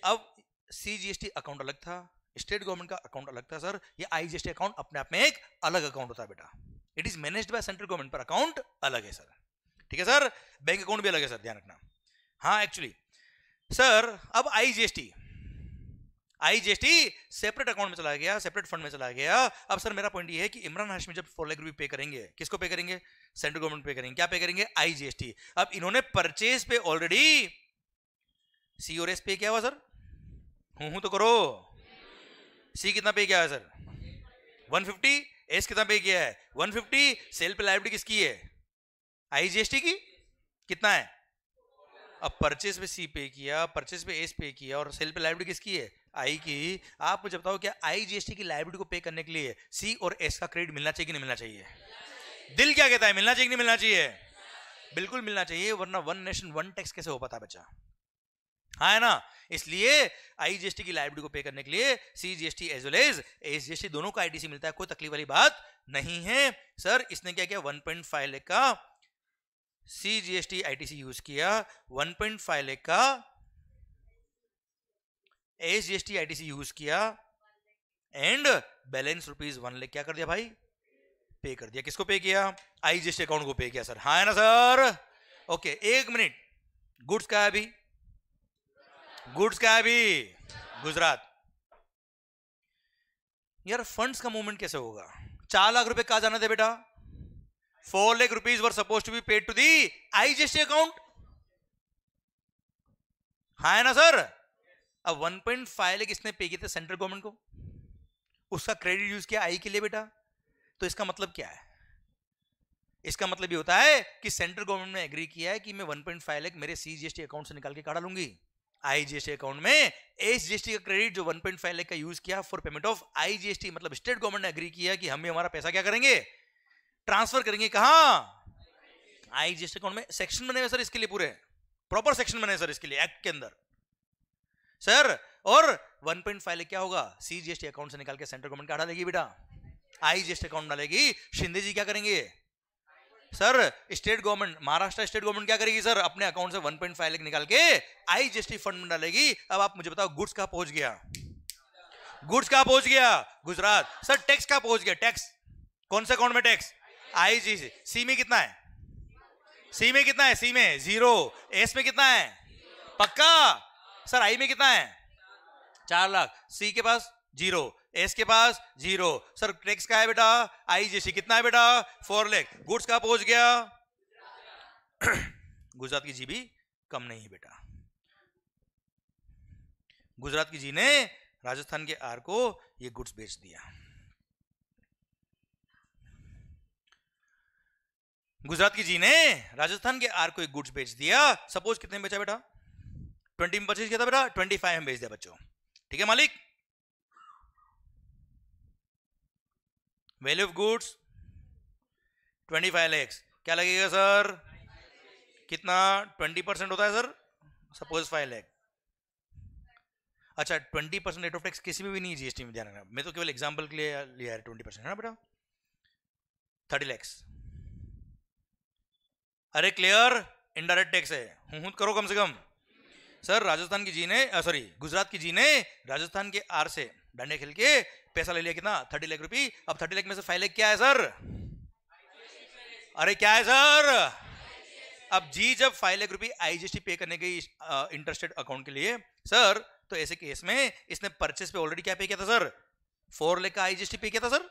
अब सीजीएसटी अकाउंट अलग था, स्टेट गवर्नमेंट का अकाउंट अलग था सर, ये आईजीएसटी अकाउंट अपने आप में एक अलग अकाउंट होता है बेटा. It is managed by central government, पर अकाउंट अलग है सर. ठीक है सर, बैंक अकाउंट भी अलग है सर, ध्यान रखना. हाँ एक्चुअली सर अब आईजीएसटी सेपरेट अकाउंट में चला गया, सेपरेट फंड में चला गया. अब सर मेरा पॉइंट ये है कि इमरान हाशमी जब 4 लाख रुपए पे करेंगे, किसको पे करेंगे? सेंट्रल गवर्नमेंट पे करेंगे. क्या पे करेंगे? आईजीएसटी. अब इन्होंने परचेज पे ऑलरेडी सी और एस पे किया हुआ सर. हूं तो करो. सी कितना पे किया है सर? 150. एस कितना पे किया है? 150. सेल पे लायबिलिटी किसकी है? आईजीएसटी की. कितना है? अब परचेज पे सी पे किया, परचेज पे एस पे किया, और सेल पे लायबिलिटी किसकी है? आई की. आप मुझे बताओ क्या आईजीएसटी की लायबिलिटी को पे करने के लिए सी और एस का क्रेडिट मिलना चाहिए कि नहीं मिलना चाहिए? दिल क्या कहता है, मिलना चाहिए कि नहीं मिलना चाहिए? बिल्कुल मिलना चाहिए, वरना वन नेशन वन टैक्स कैसे हो पाता बच्चा? हाँ है ना. इसलिए आईजीएसटी की लायबिलिटी को पे करने के लिए CGST as well as SGST दोनों का आईटीसी मिलता है. कोई तकलीफ वाली बात नहीं है सर. इसने क्या किया? 1.5 लाख का सीजीएसटी आईटीसी यूज किया, 1.5 लाख का एसजीएसटी आईटीसी यूज किया, एंड बैलेंस ₹1 लाख क्या कर दिया भाई? पे कर दिया. किसको पे किया? आईजीएसटी अकाउंट को पे किया सर. हाँ है ना सर. ओके, एक मिनट. गुड्स का है अभी? गुड्स का है अभी? गुजरात. यार फंड्स का मूवमेंट कैसे होगा? 4 लाख रुपए कहा जाना थे बेटा? 4 lakh rupees were supposed to be paid to the IGST account. हाँ है ना सर. अब 1.5 लाख इसने पे किए थे सेंट्रल गवर्नमेंट को, उसका क्रेडिट यूज किया आई के लिए बेटा. तो इसका मतलब क्या है? इसका मतलब ये होता है कि सेंट्रल गवर्नमेंट ने एग्री किया है कि मैं 1.5 लाख मेरे सीजीएसटी अकाउंट से निकाल के काढ़ा लूंगी आईजीएसटी अकाउंट में. एसजीएसटी का क्रेडिट जो 1.5 लाख का यूज किया फॉर पेमेंट ऑफ आईजीएसटी, मतलब स्टेट गवर्नमेंट ने एग्री किया कि हम भी हमारा पैसा क्या करेंगे? ट्रांसफर करेंगे. कहां? आईजीएसटी अकाउंट में. सेक्शन बने हुए सर इसके लिए, पूरे प्रॉपर सेक्शन बने सर इसके लिए एक्ट के अंदर सर. और 1.5 लाख क्या होगा? सीजीएसटी अकाउंट से निकाल के सेंट्रल गवर्नमेंट का डालेगी बेटा, आईजीएसटी अकाउंट डालेगी. शिंदे जी क्या करेंगे sir? State government, Maharashtra state government क्या करेगी सर? अपने अकाउंट से 1.5 लाख निकाल के आईजीएसटी फंड में डालेगी. अब आप मुझे बताओ गुड्स कहां पहुंच गया? गुड्स कहां पहुंच गया? गुजरात. सर टैक्स कहां पहुंच गया? टैक्स कौन से अकाउंट में? Tax IGST. सी में कितना है? सी में कितना है? सी में 0. एस में कितना है? पक्का सर. आई में कितना है? 4 लाख. सी के पास 0, एस के पास 0. सर टैक्स का है बेटा? आईजीएसटी कितना है बेटा? 4 लाख. गुड्स कहां पहुंच गया? गुजरात की जी भी कम नहीं है बेटा. गुजरात की जी ने राजस्थान के आर को ये गुड्स बेच दिया. गुजरात की जी ने राजस्थान के आर को एक गुड्स बेच दिया. सपोज कितने में बेचा बेटा? 20 में परचेज किया था बेटा, 25 में बेच दिया बच्चों. ठीक है मालिक. Value of goods 25 lakh. क्या लगेगा सर? कितना? 20% होता है सर. सपोज 5 लाख. अच्छा 20% रेट ऑफ टैक्स किसी में भी नहीं जीएसटी में, ध्यान रखना. मैं तो केवल एग्जांपल के लिए लिया है 20% है ना बेटा. 30 लाख. अरे क्लियर. इनडायरेक्ट टैक्स है. हूं करो कम से कम. सर राजस्थान की जी ने सॉरी गुजरात की जी ने राजस्थान के आर से डांडिया खेल के पैसा ले लिया. कितना? 30 लाख रुपए. अब 30 लाख में से 5 लाख क्या है सर? अरे क्या है सर? अब जी जब 5 लाख रुपए आईजीएसटी पे करने गई इंटरस्टेट अकाउंट के लिए सर, तो ऐसे केस में इसने परचेस पे ऑलरेडी क्या पे किया था सर? 4 लाख का आईजीएसटी पे किया था सर.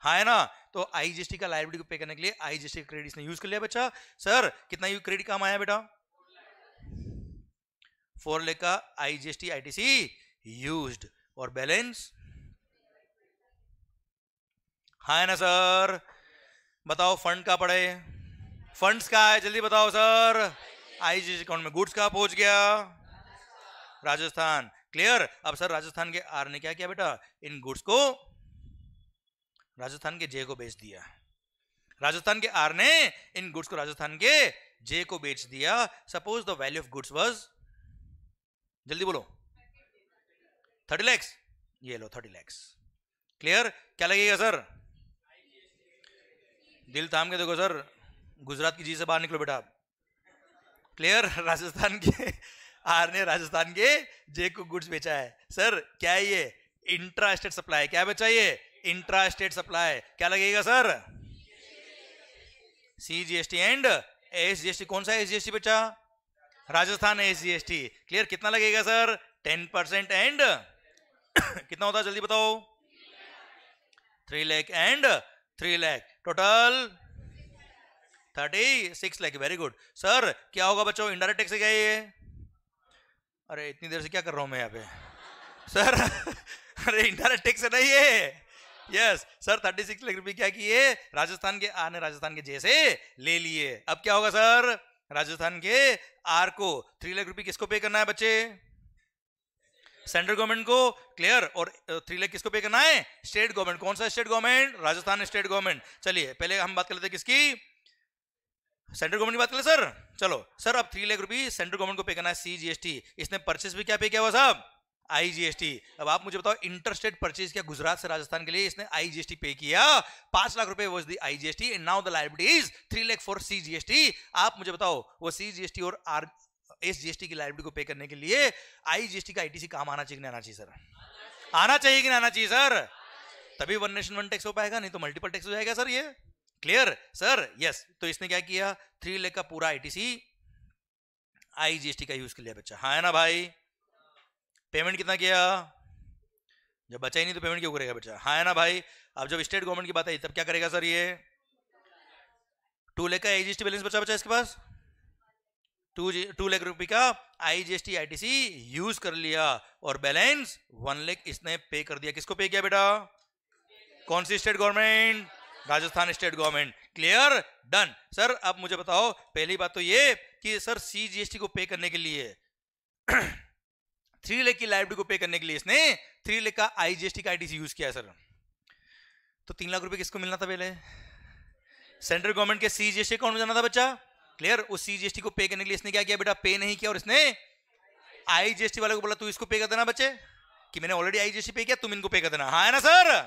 हाँ है ना. तो आईजीएसटी का लायबिलिटी को पे करने के लिए आईजीएसटी का क्रेडिट इसने यूज कर लिया बच्चा. सर कितना क्रेडिट काम आया बेटा? 4 लाख का आईजीएसटी आईटीसी यूज्ड. और बैलेंस हाँ है ना सर. बताओ फंड का पड़े? फंड्स का है, जल्दी बताओ सर. आईजीएसटी अकाउंट में गुड्स का पहुंच गया? राजस्थान. क्लियर. अब सर राजस्थान के आर ने क्या किया बेटा? इन गुड्स को राजस्थान के जे को बेच दिया. राजस्थान के आर ने इन गुड्स को राजस्थान के जे को बेच दिया. Suppose the value of goods was, जल्दी बोलो, 30 लाख. ये लो 30 लाख. क्लियर. क्या लगेगा सर? दिल थाम के देखो सर. गुजरात की जी से बाहर निकलो बेटा. क्लियर. राजस्थान के आर ने राजस्थान के जे को गुड्स बेचा है. सर क्या है ये? इंट्रा स्टेट सप्लाई, क्या बचा ये? Intra state supply. क्या लगेगा सर? CGST and SGST। कौन सा SGST बचा? राजस्थान SGST। क्लियर? कितना लगेगा सर? 10% एंड कितना होता है जल्दी बताओ? 3 lakh and 3 lakh, total 36 lakh. Very good sir. क्या होगा बच्चों? इनडायरेक्ट टैक्स क्या है ये? अरे इतनी देर से क्या कर रहा हूं मैं यहाँ पे सर? अरे इनडायरेक्ट टैक्स नहीं है। यस सर, 36 लाख रुपए क्या किए? राजस्थान के आर ने राजस्थान के जैसे ले लिए। अब क्या होगा सर? राजस्थान के आर को 3 लाख रुपए किसको पे करना है बच्चे? सेंट्रल गवर्नमेंट को। क्लियर? और 3 लाख किसको पे करना है? State government. कौन सा state government? Rajasthan state government. चलिए पहले हम बात कर लेते हैं किसकी? सेंट्रल गवर्नमेंट की बात करें सर। चलो सर, अब 3 लाख रुपए सेंट्रल गवर्नमेंट को पे करना है CGST। इसने परचेस भी क्या पे किया हुआ साहब? IGST। अब आप मुझे बताओ, इंटर स्टेट परचेज किया गुजरात से राजस्थान के लिए, इसने IGST पे किया। 5 लाख रुपए was the IGST and now the liability is 3 lakh for CGST। आप मुझे बताओ, वो CGST और SGST की लायबिलिटी को पे करने के लिए IGST का ITC काम आना चाहिए कि नहीं आना चाहिए सर? आना चाहिए कि नहीं आना चाहिए सर? तभी वन नेशन वन टैक्स हो पाएगा, नहीं तो मल्टीपल टैक्स हो जाएगा सर ये। Clear sir? यस। तो इसने क्या किया? 3 लाख का पूरा ITC IGST का यूज कर लिया बच्चा। हाँ है ना भाई? पेमेंट कितना किया? जब बचा ही नहीं तो पेमेंट क्यों करेगा बच्चा? हाँ है ना भाई? अब जब स्टेट गवर्नमेंट की बात आई तब क्या करेगा सर ये? 2 लाख का IGST बैलेंस बचा इसके पास। 2 लाख रुपए का IGST ITC यूज कर लिया और बैलेंस 1 लाख इसने पे कर दिया। किसको पे किया बेटा? कौन सी state government? Rajasthan state government. Clear? Done sir. अब मुझे बताओ, पहली बात तो ये कि सर CGST को पे करने के लिए 3 लाख की लायबिलिटी को पे करने के लिए इसने 3 लाख का IGST का ITC यूज किया है सर। तो 3 लाख रुपए किसको मिलना था पहले? सेंट्रल गवर्नमेंट के CGST अकाउंट में जाना था बच्चा। क्लियर? उस CGST को पे करने के लिए इसने क्या किया बेटा? पे नहीं किया और इसने IGST वाले को बोला तू इसको पे कर देना बच्चे, कि मैंने ऑलरेडी IGST पे किया, तुम इनको पे कर देना। हाँ है ना सर?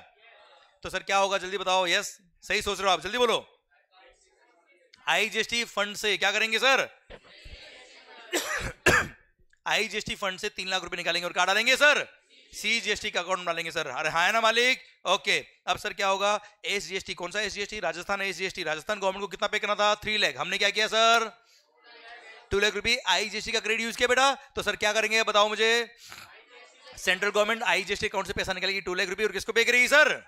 तो सर क्या होगा जल्दी बताओ? यस सही सोच रहे हो आप, जल्दी बोलो। IGST फंड से क्या करेंगे सर? IGST फंड से 3 लाख रुपए निकालेंगे और क्या डालेंगे सर? CGST का अकाउंट डालेंगे सर। अरे हाँ है ना मालिक? ओके। अब सर क्या होगा? SGST। कौन सा SGST? Rajasthan SGST। Rajasthan government को कितना पे करना था? 3 लाख। हमने क्या किया सर? 2 लाख रुपए IGST का क्रेडिट यूज किया बेटा। तो सर क्या करेंगे बताओ मुझे? सेंट्रल गवर्नमेंट IGST अकाउंट से पैसा निकालेगी 2 लाख रुपए और किसको पे करेगी सर?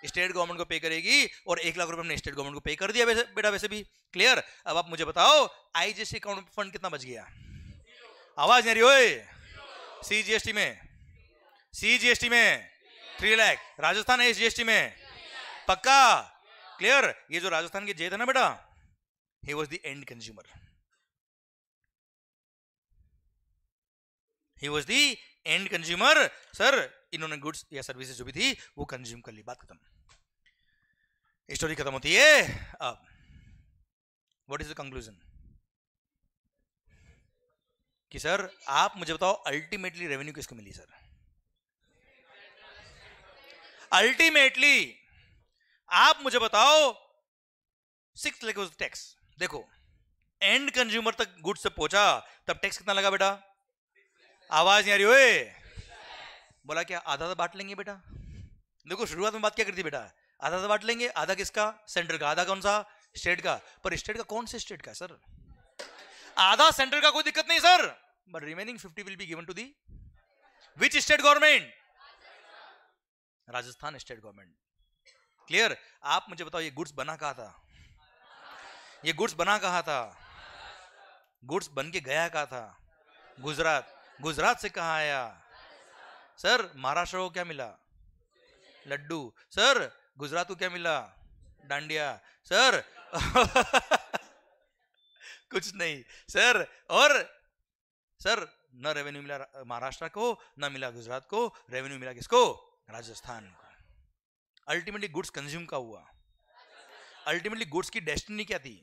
स्टेट गवर्नमेंट को पे करेगी। और 1 लाख रुपए हमने स्टेट गवर्नमेंट को पे कर दिया बेटा वैसे भी। क्लियर? अब आप मुझे बताओ, IGST अकाउंट फंड कितना बच गया? आवाज नहीं रही ओए। CGST में 3 लाख, राजस्थान SGST में पक्का। क्लियर? ये जो राजस्थान के जे थे ना बेटा, he was the end consumer. He was the end consumer. Sir इन्होंने गुड्स या सर्विसेज जो भी थी वो कंज्यूम कर ली, बात खत्म, स्टोरी खत्म होती है। अब व्हाट इज द कंक्लूजन? कि सर आप मुझे बताओ, अल्टीमेटली रेवेन्यू किसको मिली सर? अल्टीमेटली आप मुझे बताओ, 6 लाख वाज टैक्स। देखो एंड कंज्यूमर तक गुड्स से पहुंचा तब टैक्स कितना लगा बेटा? आवाज नहीं आ रही ओए। बोला क्या आधा तो बांट लेंगे बेटा? देखो शुरुआत में बात क्या करती बेटा? आधा तो बांट लेंगे। आधा किसका? सेंट्रल का। आधा कौन सा? स्टेट का। पर स्टेट का कौन से स्टेट का सर? आधा सेंट्रल का, कोई दिक्कत नहीं sir, but remaining 50 will be given to the which state government? Rajasthan state government. Clear? आप मुझे बताओ, ये गुड्स बना कहां था? ये गुड्स बना कहां था? गुड्स बन के गया कहां था? गुजरात। गुजरात से कहां आया सर? महाराष्ट्र को क्या मिला? लड्डू। सर गुजरात को क्या मिला? डांडिया। सर कुछ नहीं सर। और सर न रेवेन्यू मिला महाराष्ट्र को, न मिला गुजरात को, रेवेन्यू मिला किसको? राजस्थान को। अल्टीमेटली गुड्स कंज्यूम का हुआ। अल्टीमेटली गुड्स की डेस्टिनी क्या थी?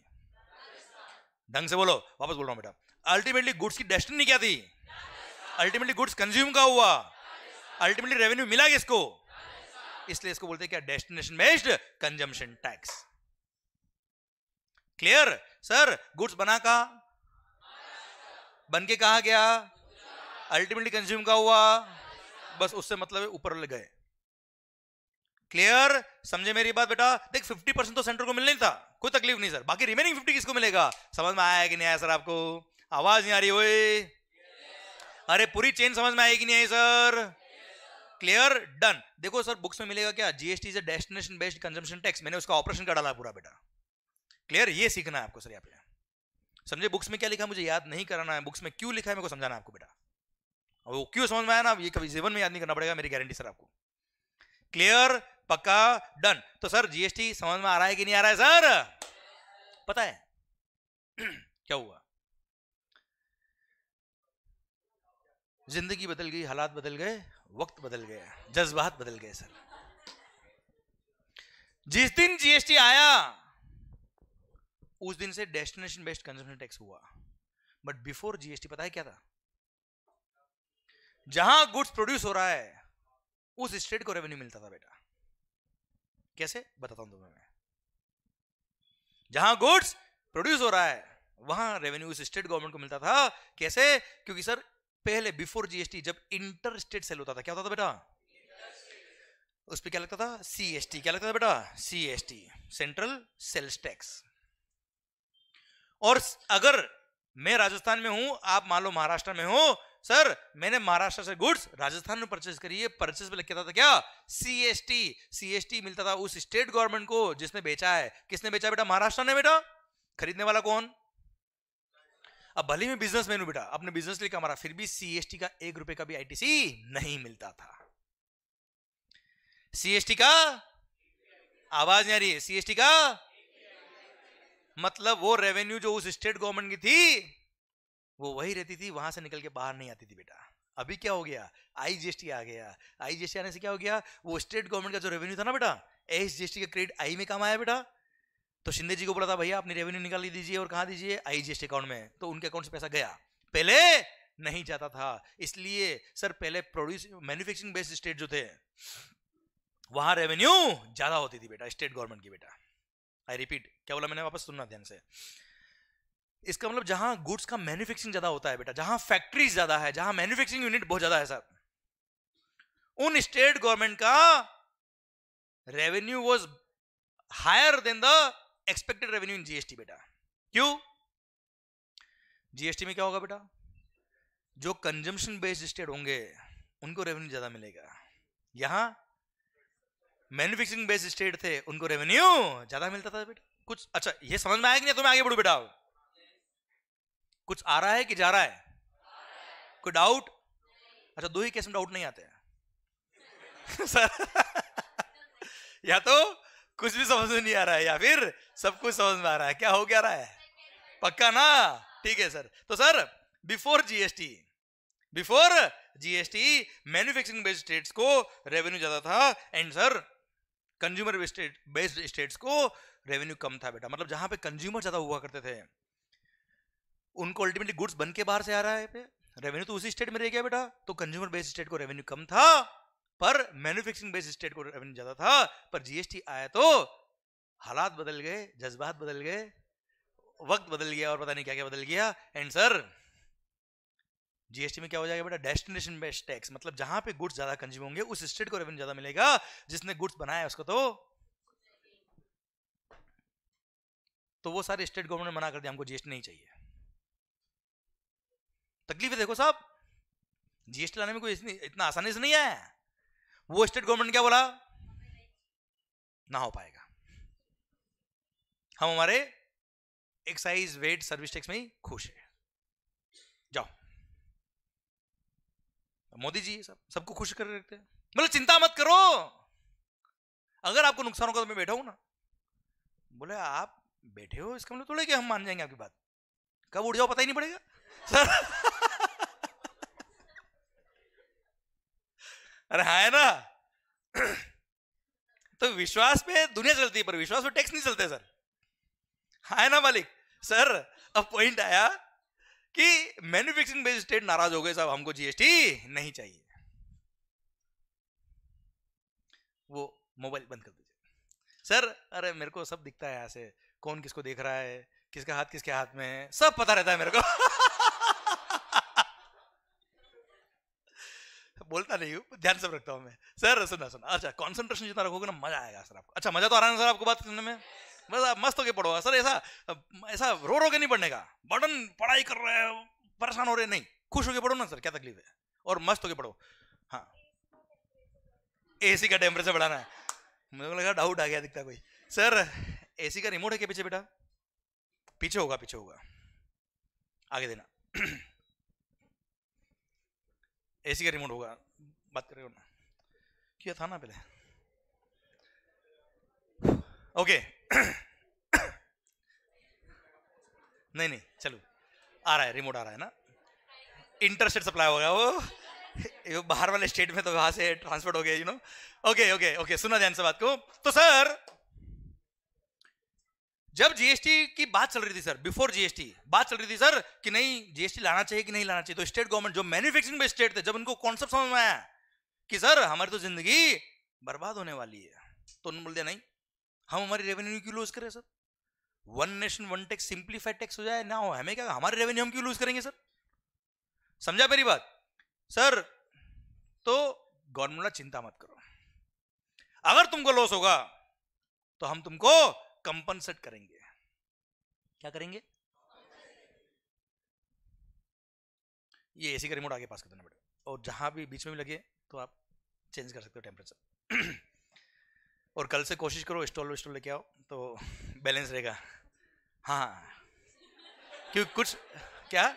ढंग से बोलो, वापस बोल रहा हूं बेटा। अल्टीमेटली गुड्स की डेस्टिनी क्या थी? अल्टीमेटली गुड्स कंज्यूम का हुआ। अल्टीमेटली रेवेन्यू मिला किसको? इसलिए इसको बोलते हैं क्या? Destination based consumption tax. Clear? Sir goods बना कहां? बन के कहा गया? अल्टीमेटली कंज्यूम का हुआ। बस उससे मतलब है ऊपर ले गए। क्लियर? समझे मेरी बात बेटा? देख 50% तो सेंटर को मिलने ही था, कोई तकलीफ नहीं सर, बाकी रिमेनिंग 50 किसको मिलेगा? समझ में आया कि नहीं आया सर आपको? आवाज नहीं आ रही ओए? अरे पूरी चेन समझ में आई कि नहीं आई सर? क्लियर? डन। देखो सर बुक्स में मिलेगा क्या? GST is a destination based consumption tax, मैंने उसका ऑपरेशन का डाला पूरा बेटा। क्लियर? ये सीखना है आपको सर यहाँ पे। समझे बुक्स में क्या लिखा मुझे याद नहीं कराना है, बुक्स में क्यों लिखा है मेरे को समझाना है आपको बेटा। वो क्यों समझ में आया ना, ये कभी जीवन में याद नहीं करना पड़ेगा, मेरी गारंटी सर आपको। क्लियर? पक्का? डन। तो सर जीएसटी समझ में आ रहा है कि नहीं आ रहा है सर? पता है क्या हुआ? जिंदगी बदल गई, हालात बदल गए, वक्त बदल गया, जज्बात बदल गए सर। जिस दिन जीएसटी आया उस दिन से डेस्टिनेशन बेस्ड कंजम्पशन टैक्स हुआ। बट बिफोर जीएसटी पता है क्या था? जहां गुड्स प्रोड्यूस हो रहा है उस स्टेट को रेवेन्यू मिलता था बेटा। कैसे बताता हूं तुम्हें मैं। जहां गुड्स प्रोड्यूस हो रहा है वहां रेवेन्यू उस स्टेट गवर्नमेंट को मिलता था। कैसे? क्योंकि सर पहले बिफोर जीएसटी जब इंटर स्टेट सेल होता था क्या होता था बेटा? उस पर क्या लगता था? सीएसटी। क्या लगता था बेटा? CST, central sales tax. और अगर मैं राजस्थान में हूं, आप मान लो महाराष्ट्र में हो, सर मैंने महाराष्ट्र से गुड्स राजस्थान में परचेज करी है, परचेज पे लिखा था क्या? सीएसटी। सीएसटी मिलता था उस स्टेट गवर्नमेंट को जिसने बेचा है। किसने बेचा बेटा? महाराष्ट्र ने बेटा। खरीदने वाला कौन? अब भले में बिजनेसमैन हूं बेटा, अपने बिजनेस लिए कमा, फिर भी सीएसटी का 1 रुपए का भी आईटीसी नहीं मिलता था। सीएसटी का आवाज नहीं आ रही है? सीएसटी का मतलब वो रेवेन्यू जो उस स्टेट गवर्नमेंट की थी वो वही रहती थी, वहां से निकल के बाहर नहीं आती थी बेटा। अभी क्या हो गया? आईजीएसटी आ गया। आईजीएसटी आने से क्या हो गया? वो स्टेट गवर्नमेंट का जो रेवेन्यू था ना बेटा, एसजीएसटी का क्रेडिट आई में काम आया बेटा। तो शिंदे जी को बोला था भैया अपनी रेवेन्यू निकाल दीजिए, और कहां दीजिए? आईजीएसटी अकाउंट में। तो उनके अकाउंट से पैसा गया, पहले नहीं जाता था। इसलिए सर पहले प्रोड्यूस मैन्युफैक्चरिंग बेस्ड स्टेट जो थे वहां रेवेन्यू ज्यादा होती थी बेटा, स्टेट गवर्नमेंट की बेटा। आई रिपीट, क्या बोला मैंने? वापस सुनना ध्यान से। इसका मतलब जहां गुड्स का मैन्युफैक्चरिंग ज्यादा होता है बेटा, जहां फैक्ट्रीज ज्यादा है, जहां मैन्युफैक्चरिंग यूनिट बहुत ज्यादा है सर, उन स्टेट गवर्नमेंट का revenue was higher than the expected revenue in GST बेटा। क्यों? जीएसटी में क्या होगा बेटा? जो कंजम्पशन बेस्ड स्टेट होंगे उनको रेवेन्यू ज्यादा मिलेगा। यहां मैन्युफैक्चरिंग बेस्ड स्टेट थे उनको रेवेन्यू ज्यादा मिलता था बेटा। कुछ अच्छा ये समझ में आया कि नहीं? तो मैं आगे बढ़ू बेटा। कुछ आ रहा है कि जा रहा है? कोई डाउट? अच्छा दो ही केस में डाउट नहीं आते हैं सर या तो कुछ भी समझ में नहीं आ रहा है या फिर सब कुछ समझ में आ रहा है। क्या हो क्या रहा है? पक्का ना? ठीक है सर। तो sir before GST manufacturing based states को रेवेन्यू ज्यादा था, and sir consumer based states को रेवेन्यू कम था बेटा। मतलब जहां पे कंज्यूमर ज्यादा हुआ करते थे उनको अल्टीमेटली गुड्स बन के बाहर से आ रहा है, रेवेन्यू तो उसी स्टेट में रह गया बेटा। तो कंज्यूमर बेस्ड स्टेट को रेवेन्यू कम था, पर मैन्युफैक्चरिंग बेस्ड स्टेट को रेवेन्यू ज्यादा था। पर जीएसटी आया तो हालात बदल गए, जज्बात बदल गए, वक्त बदल गया, और पता नहीं क्या क्या बदल गया। एंड सर जीएसटी में क्या हो जाएगा बेटा? Destination based tax. मतलब जहां पे गुड्स ज्यादा कंज्यूम होंगे उस स्टेट को रेवेन्यू ज्यादा मिलेगा, जिसने गुड्स बनाया उसको तो वो सारे स्टेट गवर्नमेंट ने मना कर दिया, हमको जीएसटी नहीं चाहिए। तकलीफ है देखो साहब, जीएसटी लाने में कोई इतना आसानी से नहीं आया। वो स्टेट गवर्नमेंट ने क्या बोला? ना हो पाएगा, हम हमारे एक्साइज वेट सर्विस टैक्स में ही खुश है, जाओ। मोदी जी सबको खुश कर रखते हैं। मतलब चिंता मत करो, अगर आपको नुकसान होगा तो मैं बैठा हूं ना। बोले आप बैठे हो इसका मतलब थोड़ा कि हम मान जाएंगे आपकी बात, कब उड़ जाओ पता ही नहीं पड़ेगा सर अरे हाँ है ना तो विश्वास पे दुनिया चलती है पर विश्वास पे टैक्स नहीं चलते सर, हाँ है ना मालिक। सर अब पॉइंट आया कि मैन्युफैक्चरिंग बेस्ड स्टेट नाराज हो गए साहब, हमको जीएसटी नहीं चाहिए। वो मोबाइल बंद कर दीजिए सर। अरे मेरे को सब दिखता है यहाँ से, कौन किसको देख रहा है, किसका हाथ किसके हाथ में है, सब पता रहता है मेरे को बोलता नहीं हूँ, ध्यान से रखता हूँ मैं। सर सुना सुना, अच्छा कंसंट्रेशन जितना रखोगे ना मजा आएगा सर आपको। अच्छा मजा तो आ रहा है सर आपको बात करने में? बस आप मस्त होके पढ़ो सर। ऐसा ऐसा रो के नहीं पढ़ने का, बर्डन पढ़ाई कर रहे हैं परेशान हो रहे नहीं, खुश होके पढ़ो ना सर, क्या तकलीफ है, और मस्त होके पढ़ो। हाँ एसी का टेम्परेचर बढ़ाना है, मुझे लगा डाउट आ गया दिखता कोई। सर एसी का रिमोट है क्या पीछे बेटा? पीछे होगा, पीछे होगा, आगे देना। एसी का रिमोट होगा, बात करेगा ना, क्या था ना पहले। ओके नहीं नहीं चलो, आ रहा है रिमोट, आ रहा है ना, इंटरस्टेट सप्लाई हो गया वो बाहर वाले स्टेट में, तो वहां से ट्रांसफर हो गया, you know. Okay okay okay, सुना ध्यान से बात को। तो सर जब जीएसटी की बात चल रही थी सर, बिफोर जीएसटी बात चल रही थी सर कि नहीं जीएसटी लाना चाहिए कि नहीं लाना चाहिए, तो स्टेट गवर्नमेंट जो मैन्युफैक्चरिंग बेस्ड स्टेट थे, जब उनको कॉन्सेप्ट समझ में आया कि सर हमारी तो जिंदगी बर्बाद होने वाली है, तो उन्होंने बोल दिया नहीं हम हमारी रेवेन्यू क्यों लूज करें sir, one nation one tax simplified tax हो जाए ना, हो हमें क्या, हमारी रेवेन्यू हम क्यों लूज करेंगे सर। समझा मेरी बात सर? तो गवर्नमेंट चिंता मत करो, अगर तुमको लॉस होगा तो हम तुमको कंपनसेट करेंगे। क्या करेंगे? ये एसी का रिमोट आगे पास कर देना बेटा, और जहां भी बीच में भी लगे तो आप चेंज कर सकते हो टेम्परेचर। और कल से कोशिश करो स्टॉल लेके आओ तो बैलेंस रहेगा। हाँ क्यों, कुछ क्या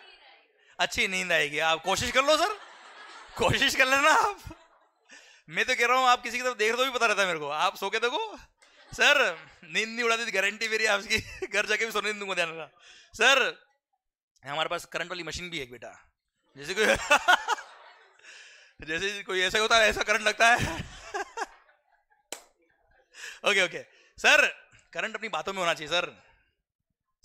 अच्छी नींद आएगी, आप कोशिश कर लो सर, कोशिश कर लेना आप। मैं तो कह रहा हूँ आप किसी की तरफ देख रहे तो भी पता रहता है मेरे को, आप सो के देखो सर, नींद नहीं उड़ाती गारंटी मेरी आपकी, घर जाके भी सोने नहीं दूंगा, ध्यान रखना सर। हमारे पास करंट वाली मशीन भी है बेटा, जैसे कोई जैसे कोई ऐसा होता है ऐसा करंट लगता है। ओके ओके सर, करंट अपनी बातों में होना चाहिए सर,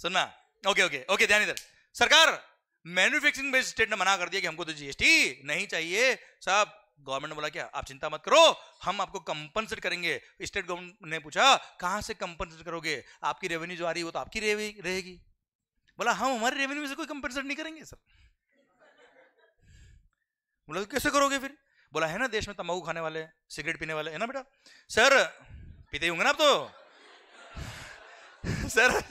सुनना। ओके ओके ओके, ध्यान इधर। सरकार मैन्युफैक्चरिंग बेस्ड स्टेट ने मना कर दिया कि हमको तो जीएसटी नहीं चाहिए साहब। गवर्नमेंट ने बोला क्या, आप चिंता मत करो हम आपको कंपनसेट करेंगे। स्टेट गवर्नमेंट ने पूछा कहां से कंपनसेट करोगे, आपकी रेवेन्यू जो आ रही है वो तो आपकी रहेगी। बोला हम हमारे रेवेन्यू में से कोई कंपनसेट नहीं करेंगे सर। बोला कैसे करोगे फिर? बोला है ना देश में तंबाकू खाने वाले, सिगरेट पीने वाले है ना बेटा। सर पीते ही होंगे ना आप तो। सर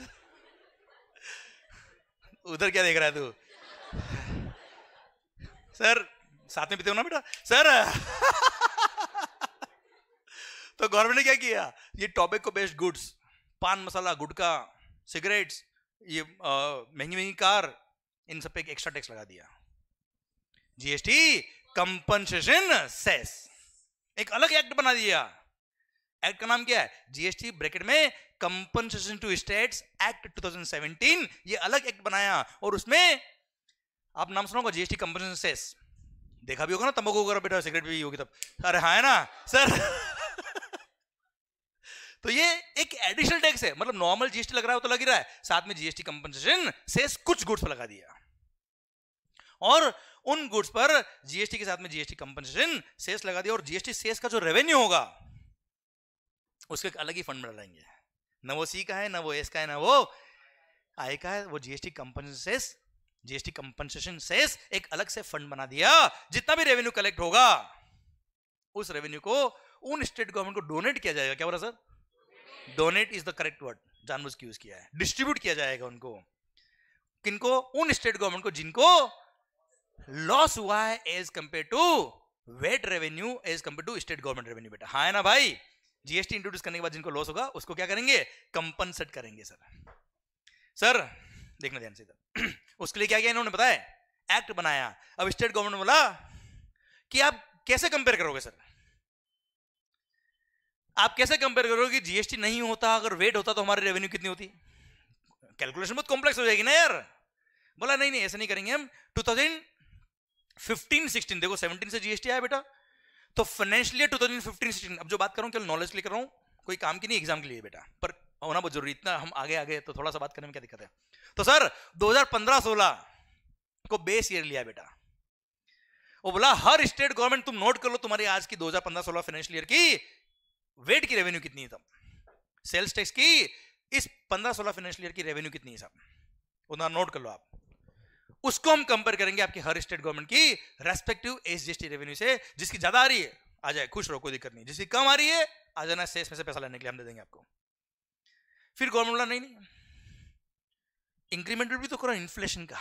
उधर क्या देख रहा है तू? सर साथ में पीते हो ना बेटा। सर तो गवर्नमेंट ने क्या किया, ये टॉबैको बेस्ड गुड्स, पान मसाला, गुटखा, सिगरेट्स, ये महंगी महंगी कार, इन सब पे एक एक्स्ट्रा टैक्स लगा दिया। जीएसटी कंपनसेशन सेस, एक अलग एक्ट बना दिया। एक्ट का नाम क्या है? जीएसटी ब्रैकेट में कंपनसेशन टू स्टेट्स एक्ट 2017, ये अलग एक्ट बनाया। और उसमें आप नाम सुना होगा जीएसटी कंपनसेशन सेस, देखा भी होगा ना तंबाकू वगैरह बेटा, सिगरेट भी होगी तब। अरे हाँ है ना सर। तो ये एक एडिशनल टैक्स है, मतलब नॉर्मल जीएसटी लग रहा है तो लग ही रहा है, साथ में जीएसटी कंपनसेशन सेस कुछ गुड्स पर लगा दिया, और उन गुड्स पर जीएसटी के साथ में जीएसटी कंपनसेशन सेस लगा दिया। और जीएसटी सेस का जो रेवेन्यू होगा उसके एक अलग ही फंड में डालेंगे, न वो सी का है, न वो एस का है, न वो आई का है, वो जीएसटी कंपनसेशन सेस एक अलग से फंड बना दिया। जितना भी रेवेन्यू कलेक्ट होगा उस रेवेन्यू को उन स्टेट गवर्नमेंट को डोनेट किया जाएगा। क्या बोला sir? Donate is the correct word, जानबूझ के यूज किया है। डिस्ट्रीब्यूट किया जाएगा उनको, किनको? उन स्टेट गवर्नमेंट को जिनको लॉस हुआ है as compare to VAT revenue, as compare to state government revenue. बेटा हाँ है ना भाई? जीएसटी इंट्रोड्यूस करने के बाद जिनको लॉस होगा उसको क्या करेंगे? कंपनसेट करेंगे सर। सर देखना ध्यान से इधर। उसके लिए क्या किया इन्होंने पता है? एक्ट बनाया। अब स्टेट गवर्नमेंट बोला कि आप कैसे कंपेयर करोगे सर, आप कैसे कंपेयर करोगे कि जीएसटी नहीं होता, अगर वेट होता तो हमारी रेवेन्यू कितनी होती? कैलकुलेशन बहुत कॉम्प्लेक्स हो जाएगी ना यार। बोला नहीं नहीं ऐसा नहीं करेंगे हम। 2015-16 देखो 17 से जीएसटी आया बेटा, तो फाइनेंशियल ईयर 2015-16, अब जो बात कर रहा हूं केवल नॉलेज के लिए कर रहा हूं, कोई काम की नहीं, एग्जाम के लिए बेटा, पर होना बहुत जरूरी, इतना हम आगे आगे तो थोड़ा सा बात करने में क्या दिक्कत है। तो सर 2015-16 को बेस ईयर लिया बेटा, वो बोला हर स्टेट गवर्नमेंट तुम नोट कर लो तुम्हारी आज की 2015-16 फाइनेंशियल ईयर की वेट की रेवेन्यू कितनी है, तब सेल्स टैक्स की इस 15-16 फाइनेंशियल ईयर की रेवेन्यू कितनी है साहब, उतना नोट कर लो आप। उसको हम कंपेयर करेंगे आपकी हर स्टेट गवर्नमेंट की रेस्पेक्टिव एसजीएसटी रेवेन्यू से। जिसकी ज्यादा आ रही है आ जाए, खुश रहो, कोई दिक्कत नहीं। जिसकी कम आ रही है आ जाना, सेस में से पैसा लेने के लिए हम दे देंगे आपको। फिर गवर्नमेंट बोला नहीं इंक्रीमेंटल भी तो करो इन्फ्लेशन का।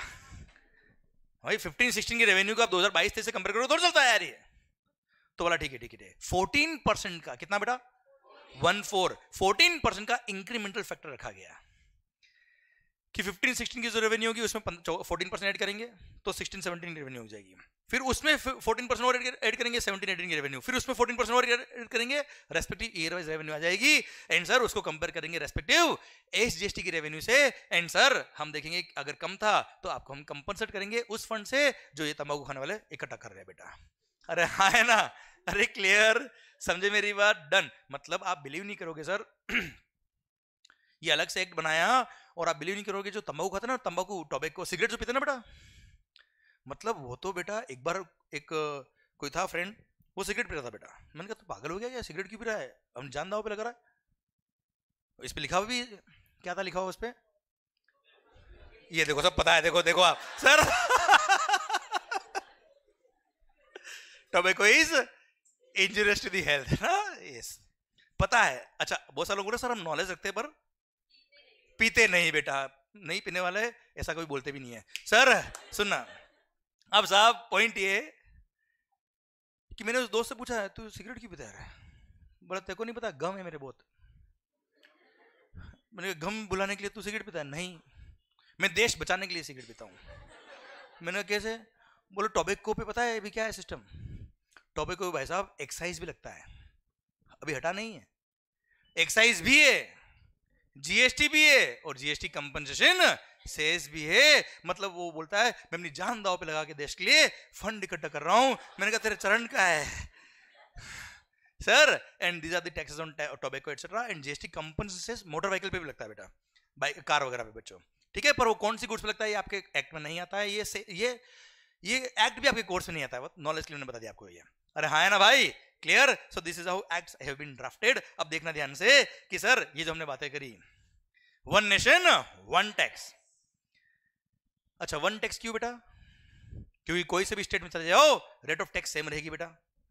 भाई 15-16 की रेवेन्यू का आप 2022-23 से कंपेयर करो तो चलता है यार ये। तो बोला ठीक है 14% का कितना बेटा 14% का इंक्रीमेंटल फैक्टर रखा गया कि 15-16 की जो रेवेन्यू होगी उसमें 14% ऐड करेंगे तो 16-17 की रेवेन्यू हो जाएगी। फिर उसमें 14% और ऐड करेंगे 17-18 की रेवेन्यू। फिर उसमें 14% और ऐड करेंगे, रेस्पेक्टिव ईयर वाइज रेवेन्यू आ जाएगी। एंड सर उसको कंपेयर करेंगे रेस्पेक्टिव एसजीएसटी की रेवेन्यू से। एंड सर हम देखेंगे अगर कम था तो आपको हम कंपनसेट करेंगे उस फंड से जो ये तंबाकू खाने वाले इकट्ठा कर रहे हैं बेटा। अरे हाँ है ना, अरे क्लियर, समझे मेरी बात? डन। मतलब आप बिलीव नहीं करोगे सर ये अलग से एक्ट बनाया और आप बिलीव नहीं करोगे जो तंबाकू खाता ना, तंबाकू टोबैको सिगरेट जो पीते ना बेटा, मतलब वो तो बेटा एक बार एक कोई था फ्रेंड वो सिगरेट पी रहा था बेटा। मैंने कहा तू पागल हो गया क्या, सिगरेट क्यों पी रहा है? हम जान दाव पे लगा रहा है। इस पे लिखा हुआ भी क्या था, लिखा हुआ उस पे ये देखो, सब पता है, देखो देखो आप sir tobacco is injurious to the health ना, यस पता है। अच्छा बहुत सारे लोगों ने सर हम नॉलेज रखते हैं पर पीते नहीं बेटा, नहीं पीने वाले ऐसा कोई बोलते भी नहीं है सर। सुनना अब साहब, पॉइंट ये कि मैंने उस दोस्त से पूछा तू सिगरेट क्यों पीता है? बोला तेरे को नहीं पता गम है मेरे बहुत। मैंने कहा गम बुलाने के लिए तू सिगरेट पीता है? नहीं, मैं देश बचाने के लिए सिगरेट पीता हूं। मैंने कहा कैसे? बोले टोबैको पे पता है अभी क्या है सिस्टम, टोबैको भाई साहब एक्साइज भी लगता है, अभी हटा नहीं है, एक्साइज भी है, जीएसटी भी है और जीएसटी कंपनसेशन सेस भी है। मतलब वो बोलता है मैं अपनी जान दांव पे लगा के देश के लिए फंड इकट्ठा कर रहा हूं। मैंने कहा तेरे चरण का है sir. And these are the taxes on tobacco etcetera and GST compensation motor vehicle पे भी लगता है बेटा, बाइक कार वगैरह पे बच्चों, ठीक है। पर वो कौन सी गुड्स पे लगता है ये आपके एक्ट में नहीं आता है, ये एक्ट भी आपके कोर्स में नहीं आता है, नॉलेज के लिए मैंने बता दिया आपको ये। अरे हाँ है ना भाई, clear? So this is how acts have been drafted. अब देखना ध्यान से कि सर ये जो हमने बातें करी, वन नेशन वन टैक्स। अच्छा वन टैक्स क्यों बेटा? क्योंकि कोई से भी स्टेट में चले जाओ रेट ऑफ टैक्स सेम रहेगी बेटा,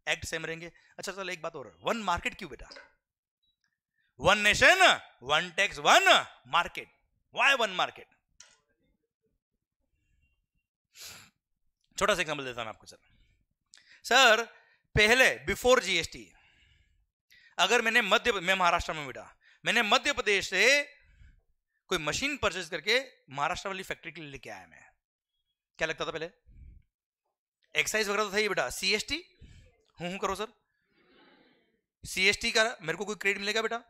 एक्ट सेम रहेंगे। अच्छा चलो एक बात और, वन मार्केट क्यों बेटा? One nation one tax one market, why one market? छोटा सा एग्जांपल देता हूं आपको सर। पहले बिफोर जीएसटी अगर मैं महाराष्ट्र में बेटा, मैंने मध्य प्रदेश से कोई मशीन परचेज करके महाराष्ट्र वाली फैक्ट्री के लिए लेके आया, मैं क्या लगता था पहले? एक्साइज वगैरह तो था ही बेटा, सीएसटी हूं करो सर, सीएसटी का मेरे को कोई क्रेडिट मिलेगा बेटा?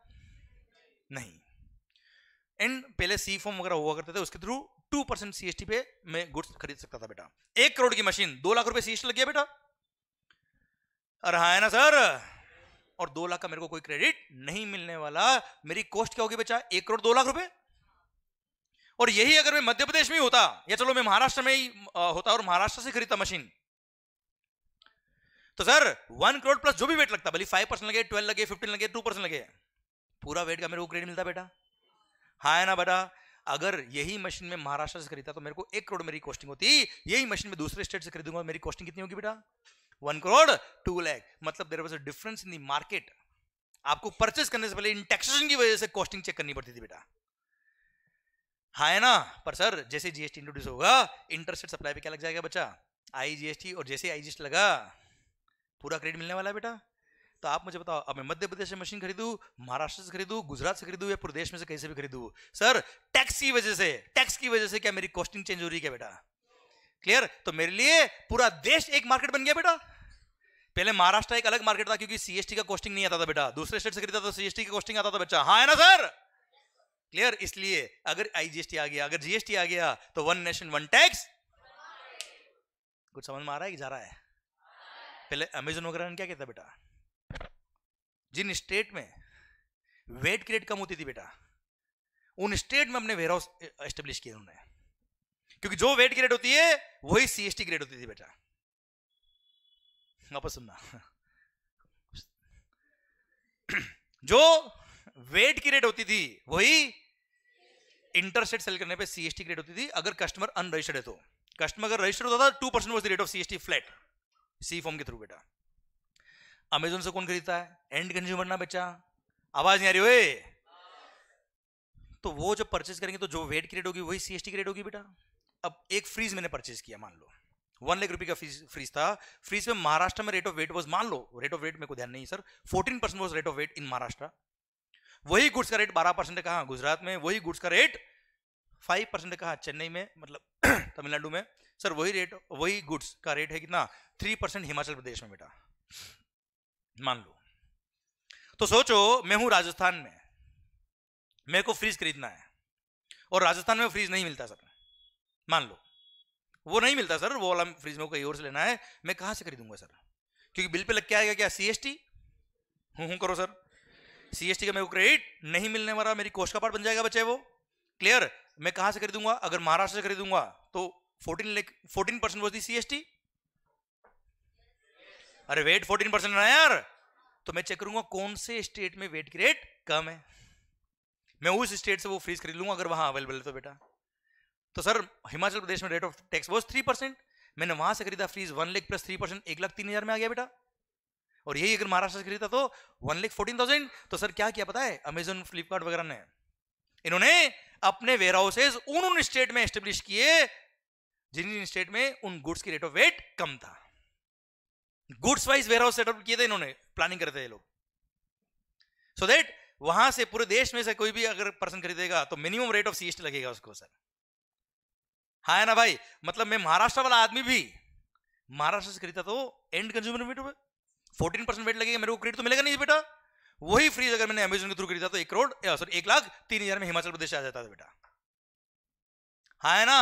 नहीं। एंड पहले सी फॉर्म वगैरह हुआ करते थे, उसके थ्रू 2% सीएसटी पे मैं गुड्स खरीद सकता था बेटा। 1 करोड़ की मशीन 2 लाख रुपए सीएसटी लग गया बेटा। अरे हाँ है ना सर। और 2 लाख का मेरे को कोई क्रेडिट नहीं मिलने वाला, मेरी कॉस्ट क्या होगी बच्चा? 1 करोड़ 2 लाख रुपए। और यही अगर मैं मध्य प्रदेश में ही होता या चलो मैं महाराष्ट्र में ही होता और महाराष्ट्र से खरीदता मशीन, तो सर 1 करोड़ प्लस जो भी वेट लगता, भले 5% लगे, 12 लगे, 15 लगे, 2% लगे, पूरा वेट का मेरे को क्रेडिट मिलता बेटा। हाँ है ना बेटा। अगर यही मशीन में महाराष्ट्र से खरीदता तो मेरे को 1 करोड़ मेरी कॉस्टिंग होती, यही मशीन में दूसरे स्टेट से खरीदूंगा मेरी कॉस्टिंग कितनी होगी बेटा? 1 करोड़ 2 लाख। मतलब there was a difference in the market. आपको परचेस करने से पहले इन टैक्सेशन की वजह से कॉस्टिंग चेक करनी पड़ती थी बेटा। हाँ है ना। पर सर जैसे जीएसटी इंट्रोड्यूस होगा इंटरस्टेट सप्लाई पे क्या लग जाएगा बच्चा? आईजीएसटी। और जैसे आईजीएसटी लगा पूरा क्रेडिट मिलने वाला है बेटा। तो आप मुझे बताओ, अब मैं मध्य प्रदेश से मशीन खरीदूं, महाराष्ट्र से खरीदूं, गुजरात से खरीदूं या प्रदेश में से कहीं से भी खरीदूं, सर टैक्स की वजह से क्या मेरी कॉस्टिंग चेंज हो रही है क्या बेटा? क्लियर? तो मेरे लिए पूरा देश एक मार्केट बन गया बेटा। पहले महाराष्ट्र एक अलग मार्केट था क्योंकि सीएसटी का कॉस्टिंग नहीं आता था बेटा, दूसरे स्टेट से खरीदा तो सीएसटी का कॉस्टिंग आता था बच्चा। हाँ है ना सर? क्लियर? इसलिए अगर आईजीएसटी आ गया, अगर जीएसटी आ गया तो वन नेशन वन टैक्स। कुछ समझ में आ रहा है कि जा रहा है? पहले अमेजन वगैरह ने क्या कहता बेटा, जिन स्टेट में वेट की रेट कम होती थी बेटा, उन स्टेट में अपने वेयर हाउस एस्टेब्लिश किए उन्होंने, क्योंकि जो वेट की रेट होती है वही सीएसटी की रेट होती थी बेटा। वापस सुनना, जो वेट की रेट होती थी वही इंटरस्टेट सेल करने पे सीएसटी की रेट होती थी, अगर कस्टमर अनरजिस्टर्ड है तो। कस्टमर अगर रजिस्टर होता था 2% was the rate of CST flat, C form के थ्रू बेटा। अमेजोन से कौन खरीदता है? एंड कंज्यूमर ना बेचा। आवाज नहीं आ रही ओए? तो वो जब परचेज करेंगे तो जो वेट की रेट होगी वही सीएसटी की रेट होगी बेटा। अब एक फ्रीज मैंने परचेज किया, मान लो 1 लाख रुपए का फ्रीज था। फ्रीज में महाराष्ट्र में रेट ऑफ वेट वाज, मान लो रेट ऑफ वेट मेरे को ध्यान नहीं sir, 14% was rate of VAT in Maharashtra. वही गुड्स का रेट 12% है कहां? गुजरात में। वही गुड्स का रेट 5% है कहां? चेन्नई में, मतलब तमिलनाडु में। सर वही रेट, वही गुड्स का रेट है कितना? 3% हिमाचल प्रदेश में बेटा, मान लो। तो सोचो मैं हूं राजस्थान में, मेरे को फ्रीज खरीदना है और राजस्थान में फ्रीज नहीं मिलता सर, मान लो वो नहीं मिलता सर, वो वाला फ्रीज में कहीं और से लेना है, मैं कहां से खरीदूंगा सर? क्योंकि बिल पे लग के आएगा क्या? सीएसटी। हूं करो सर, सीएसटी का मेरे को क्रेडिट नहीं मिलने वाला, मेरी कोस्ट का पार्ट बन जाएगा बच्चे वो। क्लियर? मैं कहां से खरीदूंगा? अगर महाराष्ट्र से खरीदूंगा तो 14% वाज दी सीएसटी। अरे वेट 14% ना यार, तो मैं चेक करूंगा कौन से स्टेट में वेट की रेट कम है, मैं उस स्टेट से वो फ्रीज खरीद लूंगा अगर वहां अवेलेबल है तो बेटा। तो सर हिमाचल प्रदेश में रेट ऑफ टैक्स वाज 3%, मैंने वहां से खरीदा फ्रीज 1 लाख प्लस 3%, 1,03,000 में आ गया बेटा। और यही अगर महाराष्ट्र से खरीदा तो 1,14,000। तो सर क्या किया पता है अमेजन फ्लिपकार्ट वगैरह ने? इन्होंने अपने वेयर हाउसेज उन स्टेट में एस्टेब्लिश किए जिन स्टेट में उन गुड्स की रेट ऑफ वेट कम था। Goods wise warehouse setup किए थे इन्होंने, प्लानिंग करते थे लोग, सो दैट वहां से पूरे देश में से कोई भी अगर पर्सन खरीदेगा तो मिनिमम रेट ऑफ सीएसटी लगेगा उसको सर। हाँ है ना भाई? मतलब मैं महाराष्ट्र वाला आदमी भी महाराष्ट्र से खरीदता तो एंड कंज्यूमर वेट 14% वेट लगेगा, मेरे को क्रेडिट तो मिलेगा नहीं बेटा। वही फ्रीज अगर मैंने अमेजन के थ्रू खरीदा तो 1,03,000 में हिमाचल प्रदेश आ जाता था बेटा। हाँ है ना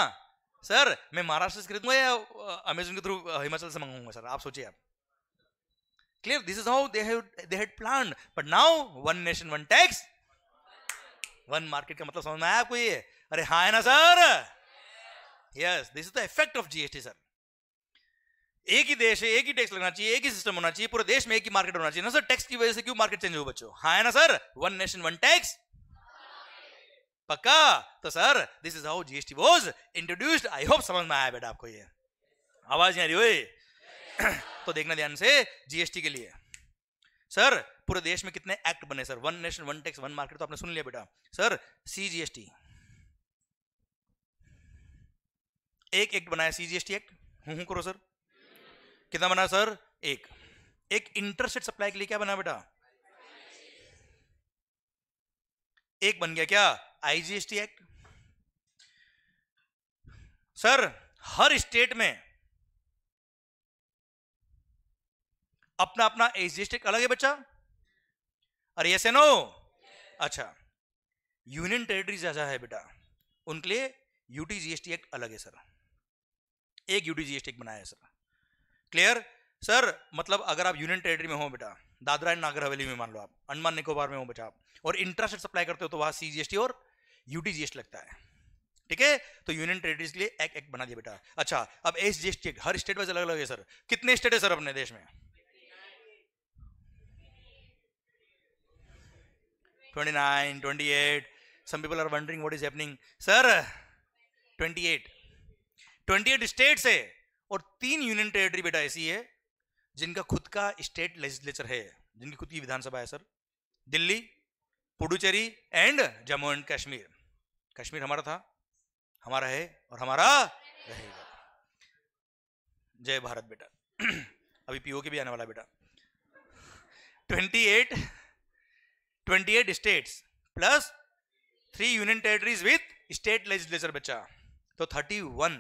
सर? मैं महाराष्ट्र से खरीदूंगा या अमेजन के थ्रू हिमाचल से मंगाऊंगा सर? आप सोचिए आप। Clear? This is how they had planned. But now one nation one tax, one market का मतलब समझ में आया आपको ये? अरे हाँ है ना sir? Yes, this is the effect of GST sir. एक ही देश है, एक ही टैक्स लगना चाहिए, एक ही सिस्टम होना चाहिए, पूरे देश में एक ही मार्केट होना चाहिए ना सर। टैक्स की वजह से क्यों मार्केट चेंज हो बच्चों? हाँ है ना sir? One nation one tax, पक्का? तो sir this is how GST was introduced. I hope समझ में आया बेटा आपको ये। आवाज नहीं आ रही ओए? तो देखना ध्यान से, जीएसटी के लिए सर पूरे देश में कितने एक्ट बने sir? One nation one tax one market तो आपने सुन लिया बेटा। सर सीजीएसटी एक एक्ट बनाया, सीजीएसटी एक्ट। हूं करो सर। कितना बना सर? एक इंटरस्टेट सप्लाई के लिए क्या बना बेटा? एक बन गया क्या? IGST act. सर हर स्टेट में अपना अपना एसजीएसटी अलग है बच्चा। अरे यस नो? अच्छा, यूनियन टेरिटरीज जैसा है बेटा, उनके लिए यूटीजीएसटी एक्ट अलग है सर। एक यूटीजीएसटी एक्ट बनाया है सर। Clear sir? मतलब अगर आप यूनियन टेरिटरी में हो बेटा, दादरा एंड नागर हवेली में मान लो आप, अंडमान निकोबार में हो बेटा आप, और इंट्रास्टेट सप्लाई करते हो तो वहां सीजीएसटी और यूटीजीएसटी लगता है। ठीक है? तो यूनियन टेरिटरीज के लिए एक एक्ट बना दिया बेटा। अच्छा, अब एसजीएसटी एक्ट हर स्टेट वाइज अलग अलग है सर। कितने स्टेट है सर अपने देश में? 29, 28. Some people are wondering what is happening. Sir, 28 states है और 3 यूनियन टेरिटरी बेटा ऐसी है जिनका खुद का स्टेट लेजिस्लेचर है, जिनकी खुद की विधानसभा है sir. Delhi, Puducherry and Jammu and Kashmir. Kashmir हमारा था, हमारा है और हमारा रहेगा। जय भारत बेटा। अभी पीओके भी आने वाला बेटा। 28 states plus 3 union territories with state legislature बच्चा, तो 31।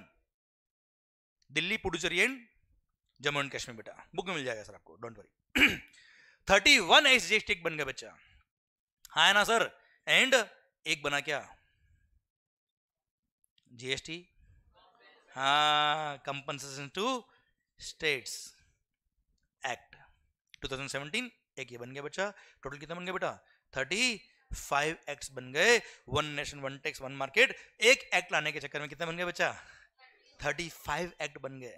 दिल्ली, पुडुचेरी एंड जम्मू एंड कश्मीर बेटा। बुक में मिल जाएगा सर आपको, डोंट वरी। 31 एसजीएसटी बन गया बच्चा। हाँ है ना सर? एंड एक बना क्या? जीएसटी, हाँ, कंपनसेशन टू स्टेट्स एक्ट 2017। एक ये बन गया बच्चा। टोटल कितना बन गया बेटा? 35 एक्ट्स बन गए। One nation one tax one market, एक एक्ट लाने के चक्कर में कितना बन गया बच्चा? 35 एक्ट बन गए।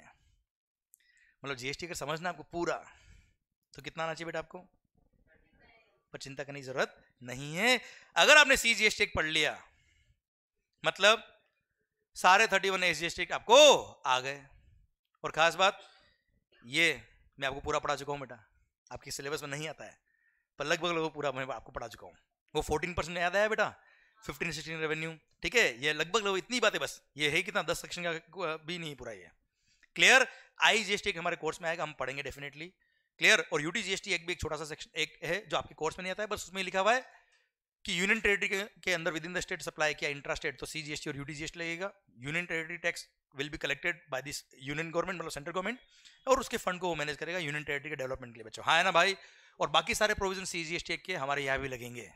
मतलब जीएसटी अगर समझना आपको पूरा तो कितना आना चाहिए बेटा आपको? पर चिंता करने की जरूरत नहीं है। अगर आपने सीजीएसटी एक्ट पढ़ लिया, मतलब सारे 31 एसजीएसटी एक्ट आपको आ गए। और खास बात ये मैं आपको पूरा पढ़ा चुका हूं बेटा, आपकी सिलेबस में नहीं आता है पर लगभग लगभग पूरा मैं आपको पढ़ा चुका हूं। वो 14% याद आया बेटा, 15-16 रेवेन्यू, ठीक है, ये लगभग लगभग इतनी बातें, बस ये है कितना 10 सेक्शन का भी नहीं पूरा ये। क्लियर? आईजीएसटी हमारे कोर्स में आएगा, हम पढ़ेंगे डेफिनेटली। क्लियर? और यूटीजीएसटी एक भी एक छोटा सा सेक्शन एक है जो आपके कोर्स में नहीं आता है, बस उसमें लिखा हुआ है कि यूनियन टेरिटरी के अंदर with in the state supply किया इंट्रा स्टेट तो सीजीएसटी और यूटीजीएसटी लगेगा। Union territory tax will be collected by this union government, मतलब सेंट्रल गवर्नमेंट, और उसके फंड को वो मैनेज करेगा यूनियन टेरिटरी के डेवलपमेंट के लिए बच्चों। हाँ है ना भाई? और बाकी सारे प्रोविजन सीजीएसटी के हमारे यहाँ भी लगेंगे,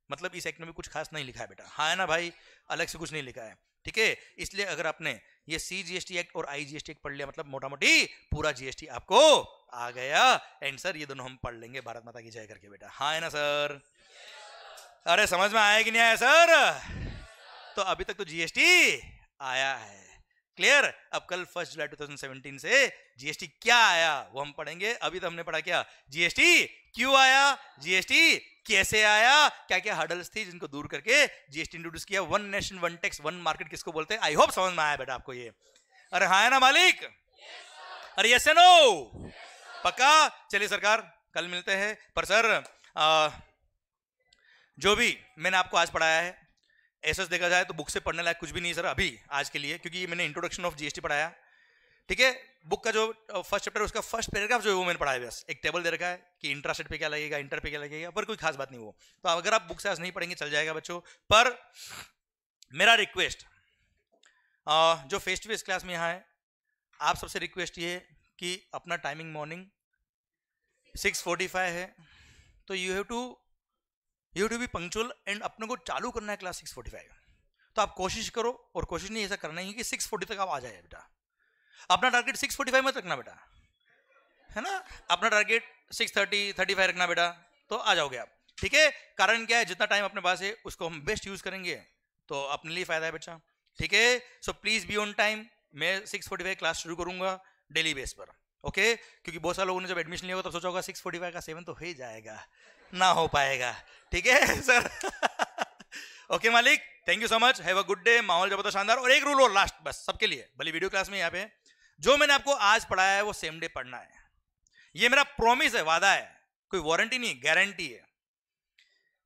मतलब इस एक्ट में भी कुछ खास नहीं लिखा है बेटा। हाँ है ना भाई? अलग से कुछ नहीं लिखा है, ठीक है। इसलिए अगर आपने ये सीजीएसटी एक्ट और आईजीएसटी एक्ट पढ़ लिया मतलब मोटा मोटी पूरा जीएसटी आपको आ गया। एंड सर ये दोनों हम पढ़ लेंगे भारत माता की जय करके बेटा। हाँ है ना सर? अरे समझ में आया कि नहीं आया सर? तो अभी तक तो जीएसटी आया है। क्लियर? अब कल 1 जुलाई 2017 से जीएसटी क्या आया वो हम पढ़ेंगे। अभी तो हमने पढ़ा क्या, जीएसटी क्यों आया, जीएसटी कैसे आया, क्या क्या हर्डल्स थी जिनको दूर करके जीएसटी इंट्रोड्यूस किया। One nation one tax one market किसको बोलते हैं? आई होप समझ में आया बेटा आपको ये। अरे हाँ है ना मालिक? अरे यस नो? पक्का? चलिए सरकार कल मिलते हैं। पर सर जो भी मैंने आपको आज पढ़ाया है ऐसा देखा जाए तो बुक से पढ़ने लायक कुछ भी नहीं सर अभी आज के लिए, क्योंकि मैंने इंट्रोडक्शन ऑफ जीएसटी पढ़ाया, ठीक है। बुक का जो फर्स्ट चैप्टर उसका फर्स्ट पैराग्राफ जो है वो मैंने पढ़ाया, बस एक टेबल दे रखा है कि इंट्रास्टेट पे क्या लगेगा, इंटर पे क्या लगेगा, पर कोई खास बात नहीं वो। तो अगर आप बुक से आज नहीं पढ़ेंगे चल जाएगा बच्चों। पर मेरा रिक्वेस्ट जो फेस टू फेस क्लास में यहाँ है आप सबसे रिक्वेस्ट ये कि अपना टाइमिंग मॉर्निंग 6:45 है, तो you have to be punctual and अपने को चालू करना है क्लास 6:45। तो आप कोशिश करो, और कोशिश नहीं ऐसा करना ही कि 6:40 तक आप आ जाए बेटा। अपना टारगेट 6:45 मत रखना बेटा, है ना। अपना टारगेट 6:30 35 रखना बेटा, तो आ जाओगे आप, ठीक है। कारण क्या है, जितना टाइम अपने पास है उसको हम बेस्ट यूज करेंगे तो अपने लिए फायदा है बच्चा, ठीक है। So please be on time. मैं 6:45 क्लास शुरू करूंगा डेली बेस पर, ओके। क्योंकि बहुत सारे लोगों ने जब एडमिशन लिया होगा तब सोचा होगा 6:45 का 7 तो हो ही जाएगा, ना हो पाएगा, ठीक है सर। ओके मालिक, thank you so much, have a good day. माहौल जबरदस्त शानदार। और एक रूल और लास्ट बस सबके लिए, भले वीडियो क्लास में यहाँ पे जो मैंने आपको आज पढ़ाया है वो सेम डे पढ़ना है। ये मेरा प्रॉमिस है, वादा है, कोई वारंटी नहीं, गारंटी है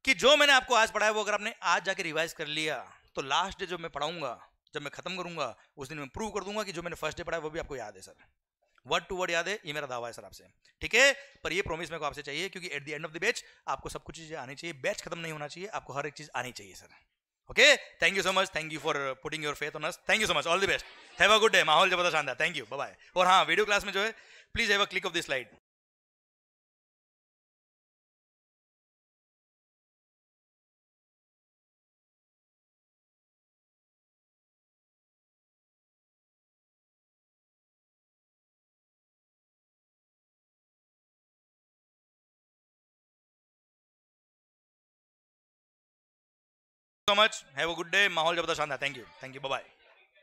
कि जो मैंने आपको आज पढ़ाया वो अगर आपने आज जाके रिवाइज कर लिया तो लास्ट डे जब मैं पढ़ाऊंगा, जब मैं खत्म करूंगा उस दिन मैं प्रूव कर दूंगा कि जो मैंने फर्स्ट डे पढ़ाया वो भी आपको याद है सर, वर्ड टू वर्ड याद है। ये मेरा दावा है सर आपसे, ठीक है। पर ये प्रॉमिस मेरे को आपसे चाहिए क्योंकि at the end of the batch आपको सब कुछ चीजें आनी चाहिए, बैच खत्म नहीं होना चाहिए, आपको हर एक चीज आनी चाहिए sir, okay. Thank you so much, thank you for putting your faith on us, thank you so much, all the best, have a good day. माहौल जबरदस्त शानदार, थैंक यू, बाय बाय। और हाँ, वीडियो क्लास में जो है please have a click of this slide. so much, have a good day, माहौल जबरदस्त शानदार, थैंक यू, बाय बाय।